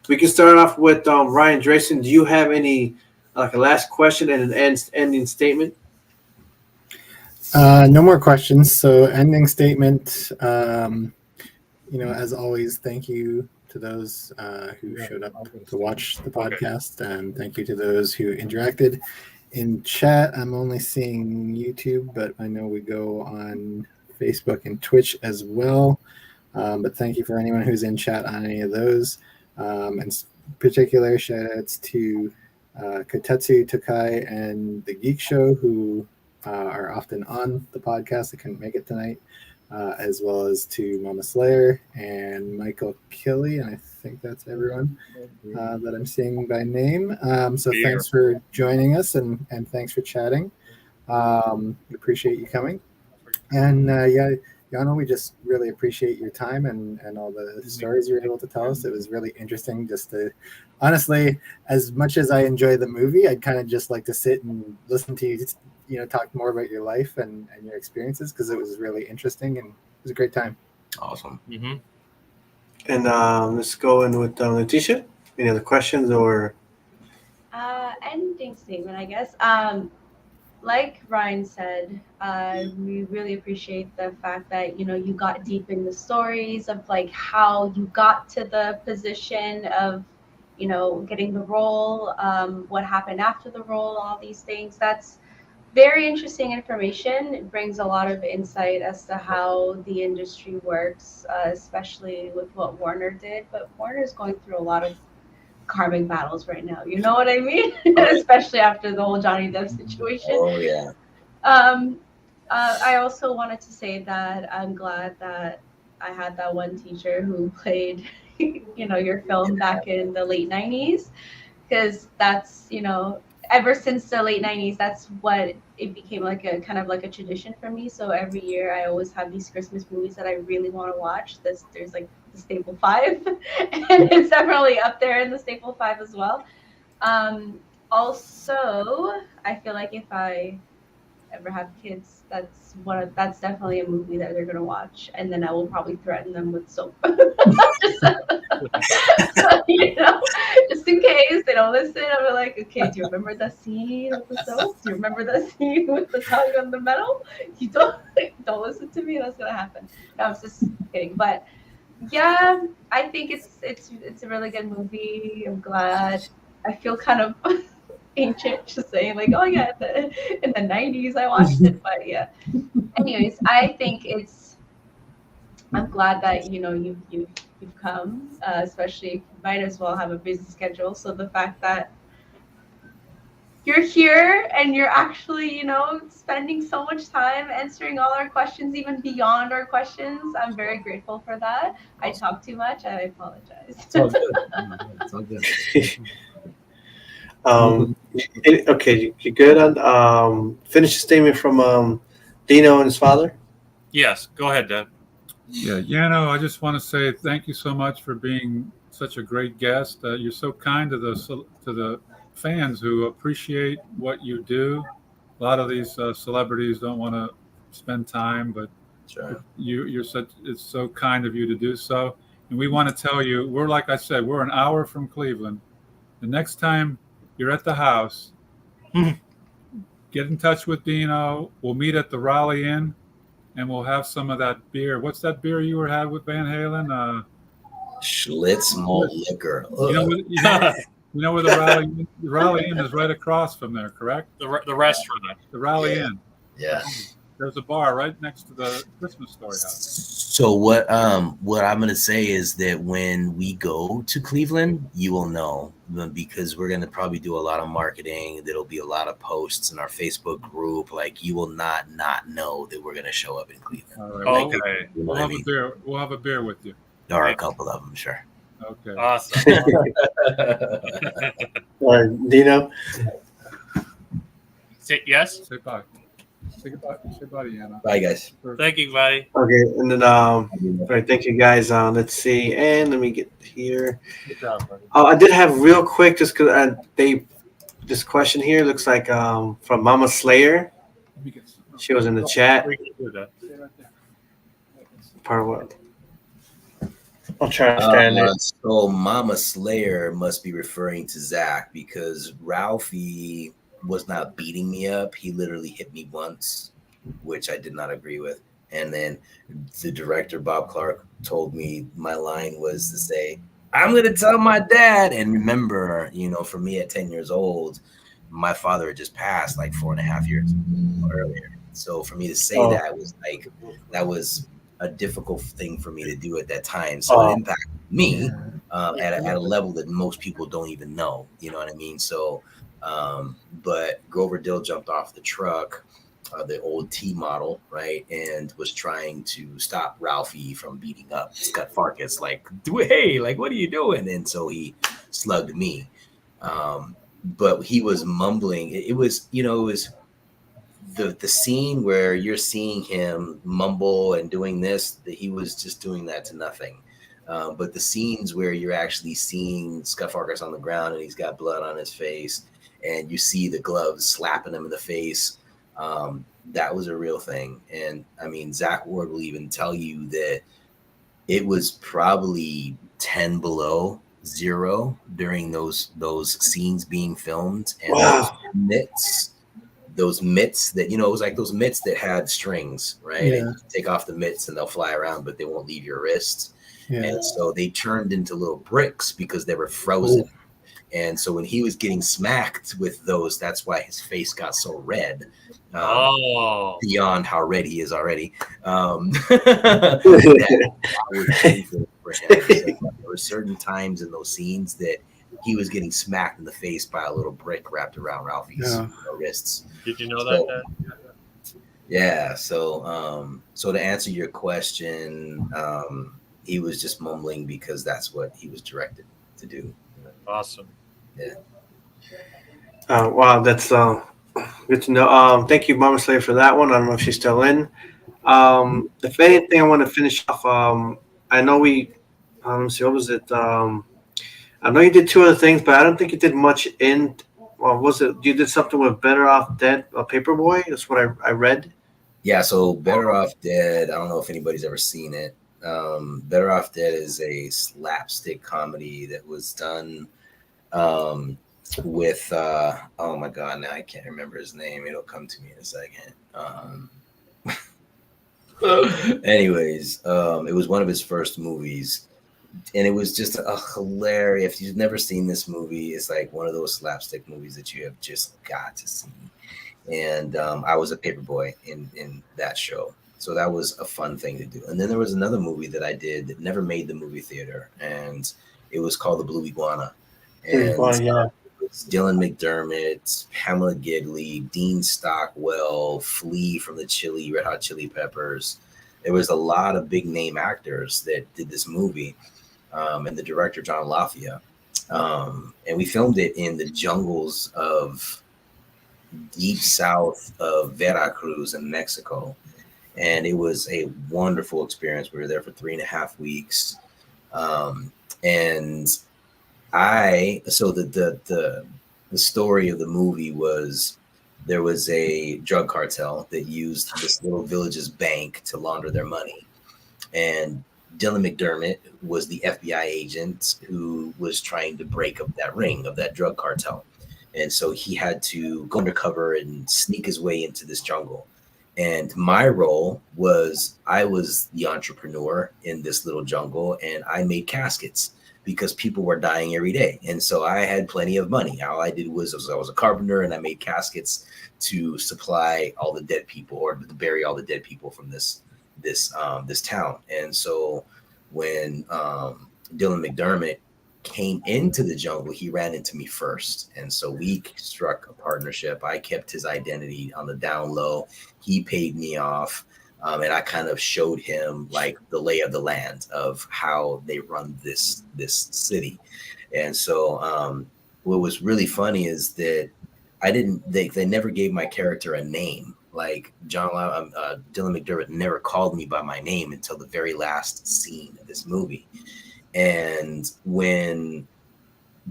We can start off with Ryan Drayson. Do you have any a last question and an ending statement? No more questions. So ending statement. As always, thank you to those who showed up to watch the podcast, and thank you to those who interacted. In chat, I'm only seeing YouTube, but I know we go on Facebook and Twitch as well. But thank you for anyone who's in chat on any of those. And particular shout outs to KOTETSU, Tokai, and the Geek Show, who are often on the podcast. They couldn't make it tonight. As well as to Mama Slayer and Michael Killy, and I think that's everyone that I'm seeing by name. So thanks for joining us, and thanks for chatting. We appreciate you coming. And yeah, Yano, we just really appreciate your time and all the stories you were able to tell us. It was really interesting just to, honestly, as much as I enjoy the movie, I'd kind of just like to sit and listen to you, talk more about your life and your experiences, because it was really interesting and it was a great time. Awesome. Mm-hmm. And let's go in with LAETITIA. Any other questions or? Ending statement, I guess. Like Ryan said, we really appreciate the fact that you got deep in the stories of like how you got to the position of getting the role, what happened after the role, all these things. That's very interesting information. It brings a lot of insight as to how the industry works, especially with what Warner did. But Warner's going through a lot of karmic battles right now. You know what I mean? Especially after the whole Johnny Depp situation. Oh yeah. I also wanted to say that I'm glad that I had that one teacher who played, your film back in the late 90s, because that's, ever since the late 90s, that's what it became like a kind of like a tradition for me. So every year I always have these Christmas movies that I really want to watch. There's like the Staple 5, and it's definitely up there in the Staple 5 as well. Also, I feel like if I ever have kids, that's definitely a movie that they're gonna watch, and then I will probably threaten them with soap. just in case they don't listen. I'll be like, okay, do you remember that scene with the soap? Do you remember that scene with the tongue on the metal? You don't listen to me, that's gonna happen. No, I'm just kidding. But yeah, I think it's a really good movie. I'm glad. I feel kind of ancient just saying like, oh yeah, in the 90s I watched it. But yeah, anyways, I think I'm glad that you've come, especially you might as well have a busy schedule. So the fact that you're here and you're actually spending so much time answering all our questions, even beyond our questions, I'm very grateful for that. I talk too much, I apologize. It's all good. It's all good. Okay, you good on finish the statement from Dino and his father? Yes, go ahead, Dad. Yeah, Yano, I just want to say thank you so much for being such a great guest. You're so kind to the fans who appreciate what you do. A lot of these celebrities don't want to spend time, but Sure. it's so kind of you to do so. And we want to tell you, like I said, we're an hour from Cleveland. The next time you're at the house, get in touch with Dino. We'll meet at the Raleigh Inn, and we'll have some of that beer. What's that beer you had with Van Halen? Schlitz malt liquor. You know where the Raleigh Inn is right across from there, correct? The restaurant. The Raleigh Inn. Yeah. There's a bar right next to the Christmas Story house. So what I'm gonna say is that when we go to Cleveland, you will know, because we're gonna probably do a lot of marketing. There'll be a lot of posts in our Facebook group. Like, you will not know that we're gonna show up in Cleveland. All right. Okay. We'll have a beer. We'll have a beer with you. There are a couple of them, sure. Okay. Awesome. All right, Dino. Yes. Say bye. Say goodbye. Say bye to Yano. Bye, guys. Thank you, buddy. Okay, and then all right, thank you guys. Let's see, and let me get here. Good job, buddy. I did have real quick, just because this question here looks like from Mama Slayer. Let me get some. She was in the chat. We can do that. Stay right there. Part what? I'll try to understand it. So Mama Slayer must be referring to Zach, because Ralphie was not beating me up. He literally hit me once, which I did not agree with. And then the director, Bob Clark, told me my line was to say, I'm going to tell my dad. And remember, for me at 10 years old, my father had just passed like 4.5 years earlier. So for me to say that was like, that was a difficult thing for me to do at that time. So it impacted me at a level that most people don't even know. You know what I mean? So, but Grover Dill jumped off the truck, the old T model, right, and was trying to stop Ralphie from beating up Scott Farkas. Like, hey, like, what are you doing? And so he slugged me. But he was mumbling. It was, you know, it was the scene where you're seeing him mumble and doing this, that he was just doing that to nothing. But the scenes where you're actually seeing Scott Farkas on the ground and he's got blood on his face, and you see the gloves slapping him in the face, that was a real thing. And I mean, Zach Ward will even tell you that it was probably 10 below zero during those scenes being filmed, and those mitts that, you know, it was like those mitts that had strings, right? Yeah. And you take off the mitts and they'll fly around, but they won't leave your wrists. Yeah. And so they turned into little bricks because they were frozen. Ooh. And so when he was getting smacked with those, that's why his face got so red. Beyond how red he is already. That was painful for him. There were certain times in those scenes that he was getting smacked in the face by a little brick wrapped around Ralphie's wrists. Did you know that? Yeah. So, so to answer your question, he was just mumbling because that's what he was directed to do. Awesome. Yeah. Wow, that's good to know. Thank you, Mama Slave, for that one. I don't know if she's still in. If anything, I want to finish off. I know let me see, what was it? I know you did two other things, but I don't think you did much in. Was it? You did something with Better Off Dead, Paperboy? That's what I read. Yeah. So Better Off Dead. I don't know if anybody's ever seen it. Better Off Dead is a slapstick comedy that was done with oh my god, now I can't remember his name. It'll come to me in a second. Anyways, it was one of his first movies, and it was just a hilarious. If you've never seen this movie, it's like one of those slapstick movies that you have just got to see. And I was a paperboy in that show, so that was a fun thing to do. And then there was another movie that I did that never made the movie theater, and it was called The Blue Iguana. And it was Dylan McDermott, Pamela Gidley, Dean Stockwell, Flea from the Red Hot Chili Peppers. There was a lot of big name actors that did this movie, and the director John Lafia. And we filmed it in the jungles of deep south of Veracruz in Mexico. And it was a wonderful experience. We were there for 3.5 weeks. And so the story of the movie was, there was a drug cartel that used this little village's bank to launder their money. And Dylan McDermott was the FBI agent who was trying to break up that ring of that drug cartel. And so he had to go undercover and sneak his way into this jungle. And my role was, I was the entrepreneur in this little jungle, and I made caskets because people were dying every day. And so I had plenty of money. All I did was I was a carpenter, and I made caskets to supply all the dead people, or to bury all the dead people from this town. And so when Dylan McDermott came into the jungle, he ran into me first. And so we struck a partnership. I kept his identity on the down low. He paid me off. And I kind of showed him like the lay of the land of how they run this city. And so what was really funny is that they never gave my character a name. Like Dylan McDermott never called me by my name until the very last scene of this movie. And when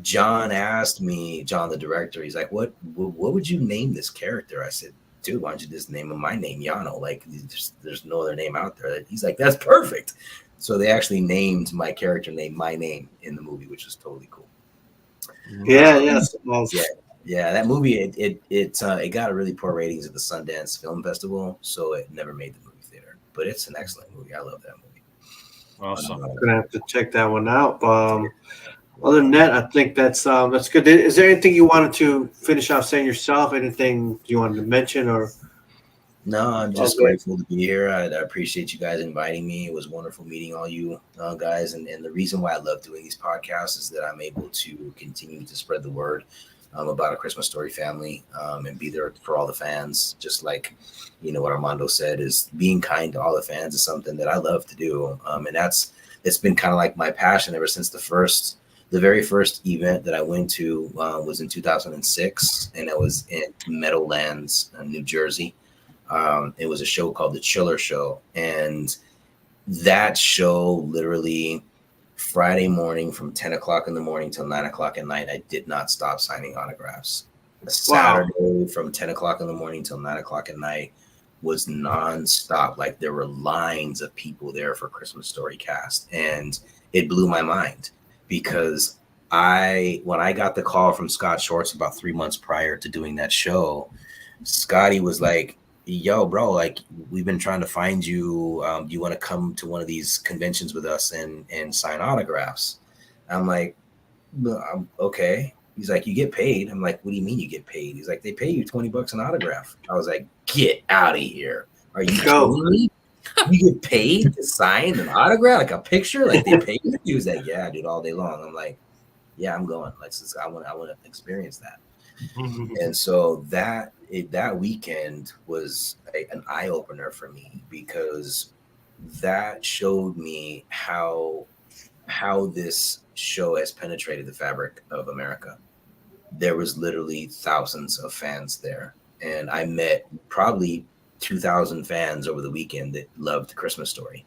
John asked me, John, the director, he's like, what would you name this character? I said, dude, why don't you just name him my name, Yano? Like, there's no other name out there. He's like, that's perfect. So they actually named my character name my name in the movie, which is totally cool. Yeah, that movie it got really poor ratings at the Sundance Film Festival, so it never made the movie theater. But it's an excellent movie. I love that movie. Awesome. I'm gonna have to check that one out. Other than that, I think that's good. Is there anything you wanted to finish off saying yourself? Anything you wanted to mention or? No, I'm just Okay. grateful to be here. I appreciate you guys inviting me. It was wonderful meeting all you guys. And the reason why I love doing these podcasts is that I'm able to continue to spread the word about A Christmas Story family and be there for all the fans. Just like, what Armando said, is being kind to all the fans is something that I love to do. And it's been kind of like my passion ever since the very first event that I went to was in 2006, and it was in Meadowlands, New Jersey. It was a show called the Chiller Show, and that show literally Friday morning from 10 o'clock in the morning till 9 o'clock at night, I did not stop signing autographs. Saturday from 10 o'clock in the morning till 9 o'clock at night was nonstop. Like there were lines of people there for Christmas Story cast, and it blew my mind because when I got the call from Scott Shorts about 3 months prior to doing that show, Scotty was like, yo, bro, like we've been trying to find you. Do you want to come to one of these conventions with us and sign autographs? I'm like, okay. He's like, you get paid. I'm like, what do you mean you get paid? He's like, they pay you $20 an autograph. I was like, get out of here. Are you kidding me? You get paid to sign an autograph, like a picture? Like they pay you? He was like, yeah, dude, all day long. I'm like, yeah, I'm going. Like, I want to experience that. And so that weekend was an eye opener for me because that showed me how this show has penetrated the fabric of America. There was literally thousands of fans there, and I met probably 2,000 fans over the weekend that loved Christmas Story.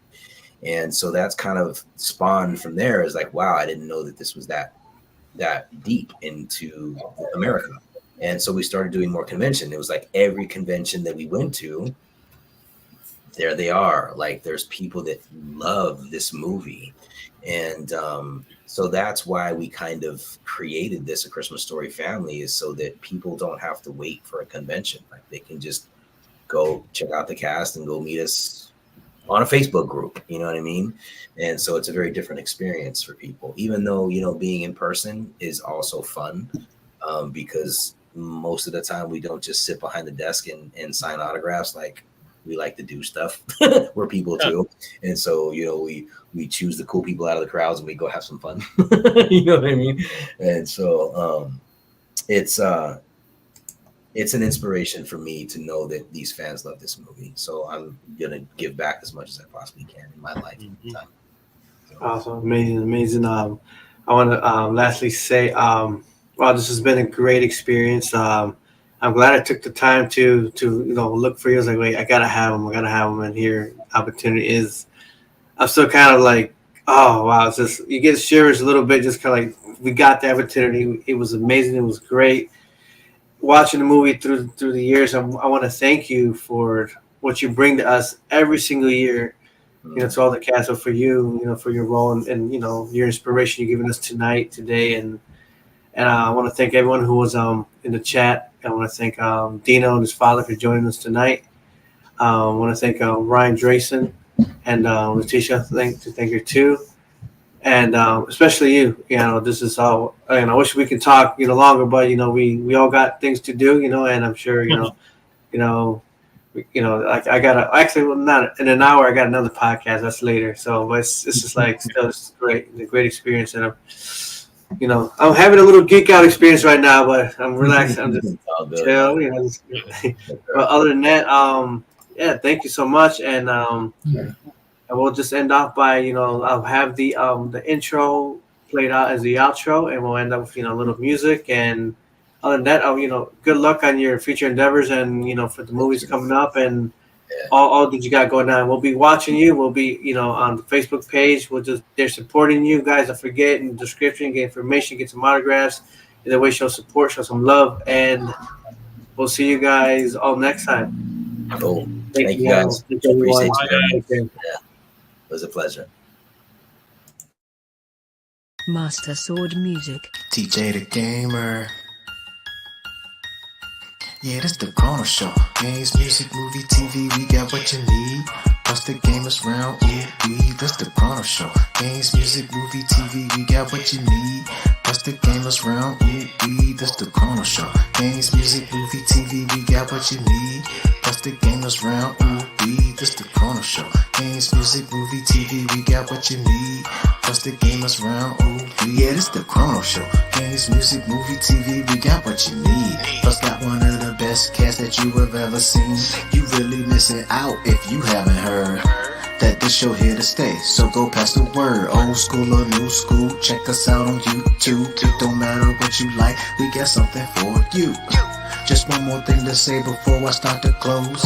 And so that's kind of spawned from there is like, wow, I didn't know that this was that deep into America. And so we started doing more convention. It was like every convention that we went to, there they are. Like there's people that love this movie. And so that's why we kind of created this A Christmas Story family, is so that people don't have to wait for a convention. Like they can just go check out the cast and go meet us on a Facebook group, you know what I mean? And so it's a very different experience for people, even though, being in person is also fun because most of the time we don't just sit behind the desk and sign autographs. Like we like to do stuff. We're people too. And so, we choose the cool people out of the crowds and we go have some fun. You know what I mean? And so it's an inspiration for me to know that these fans love this movie. So I'm going to give back as much as I possibly can in my life. So. Awesome. Amazing. I want to lastly say, wow, this has been a great experience. I'm glad I took the time to look for you. I was like, wait, I gotta have them. And here opportunity is. I'm still kind of like, oh wow, it's just you get shivers a little bit, just kind of like we got the opportunity. It was amazing. It was great. Watching the movie through the years, I want to thank you for what you bring to us every single year. To all the cast, so for you, for your role and your inspiration you're giving us today, and I want to thank everyone who was in the chat. I want to thank Dino and his father for joining us tonight. I want to thank Ryan DRAYSON and LAETITIA. Thank her too, and especially you. This is all. I wish we could talk longer, but we all got things to do. And I'm sure like I got not in an hour. I got another podcast that's later. So, but it's just like still it's a great experience, and I'm having a little geek out experience right now, but I'm relaxed. I'm just chill. But other than that, yeah, thank you so much, and we'll just end off by I'll have the intro played out as the outro, and we'll end up with a little music and. Other than that, good luck on your future endeavors and, for the movies coming up and all that you got going on. We'll be watching you. We'll be, on the Facebook page. They're supporting you guys. Don't forget in the description, get information, get some autographs. Either way, show support, show some love, and we'll see you guys all next time. Cool. Thank you guys. Appreciate you. Yeah. It was a pleasure. Master Sword Music. TJ the Gamer. Yeah, this the CHRONOZ Show. Games, music, movie, TV, we got what you need. Plus the gamers round, ooh, that's the Chrono Show. Games, music, movie, TV, we got what you need. Plus the gamers round, ooh, that's the Chrono Show. Games, music, movie, TV, we got what you need. Plus the gamers round, ooh, that's the Chrono Show. Games, music, movie, TV, we got what you need. Plus the gamers round, ooh, yeah, this the Chrono Show. Games, music, movie, TV, we got what you need. Plus got one of the best casts that you have ever seen. You really missing out if you haven't heard that this show here to stay, so go pass the word. Old school or new school, check us out on YouTube. It don't matter what you like, we got something for you. Just one more thing to say before I start to close.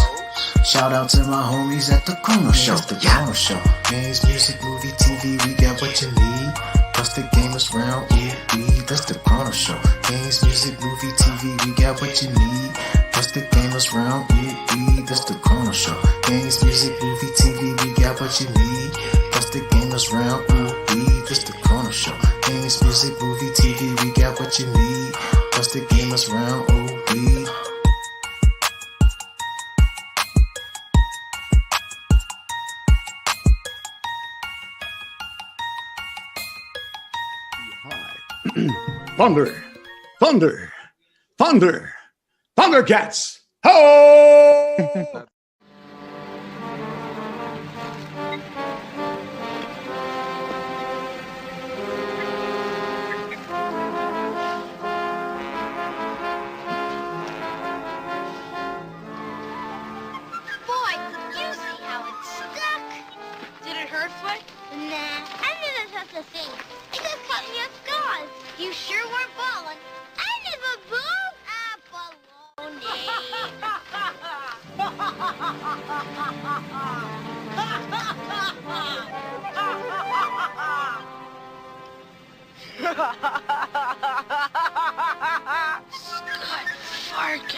Shout out to my homies at the Chrono Show. The Chrono Show. Games, music, movie, TV, we got what you need. Plus the gamers round, ooh, that's the Chrono Show. Games, music, movie, TV, we got what you need. Plus the gamers round, ooh, that's the Chrono Show. Games, music, movie, TV, we got what you need. Plus the gamers round, ooh, that's the Chrono Show. Games, music, movie, TV, we got what you need. Plus the gamers round, ooh. Thunder, thunder, thunder, Thundercats! Ho! Boy, you see how it's stuck. Did it hurt, Foot? Nah, I never felt a thing. It just caught me off guard. You sure weren't balling. I never moved.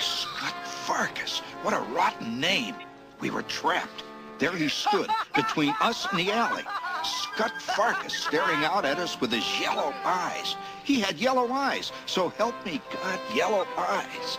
Scott Farkas. What a rotten name. We were trapped. There he stood, between us and the alley. Scott Farkas staring out at us with his yellow eyes. He had yellow eyes, so help me God, yellow eyes.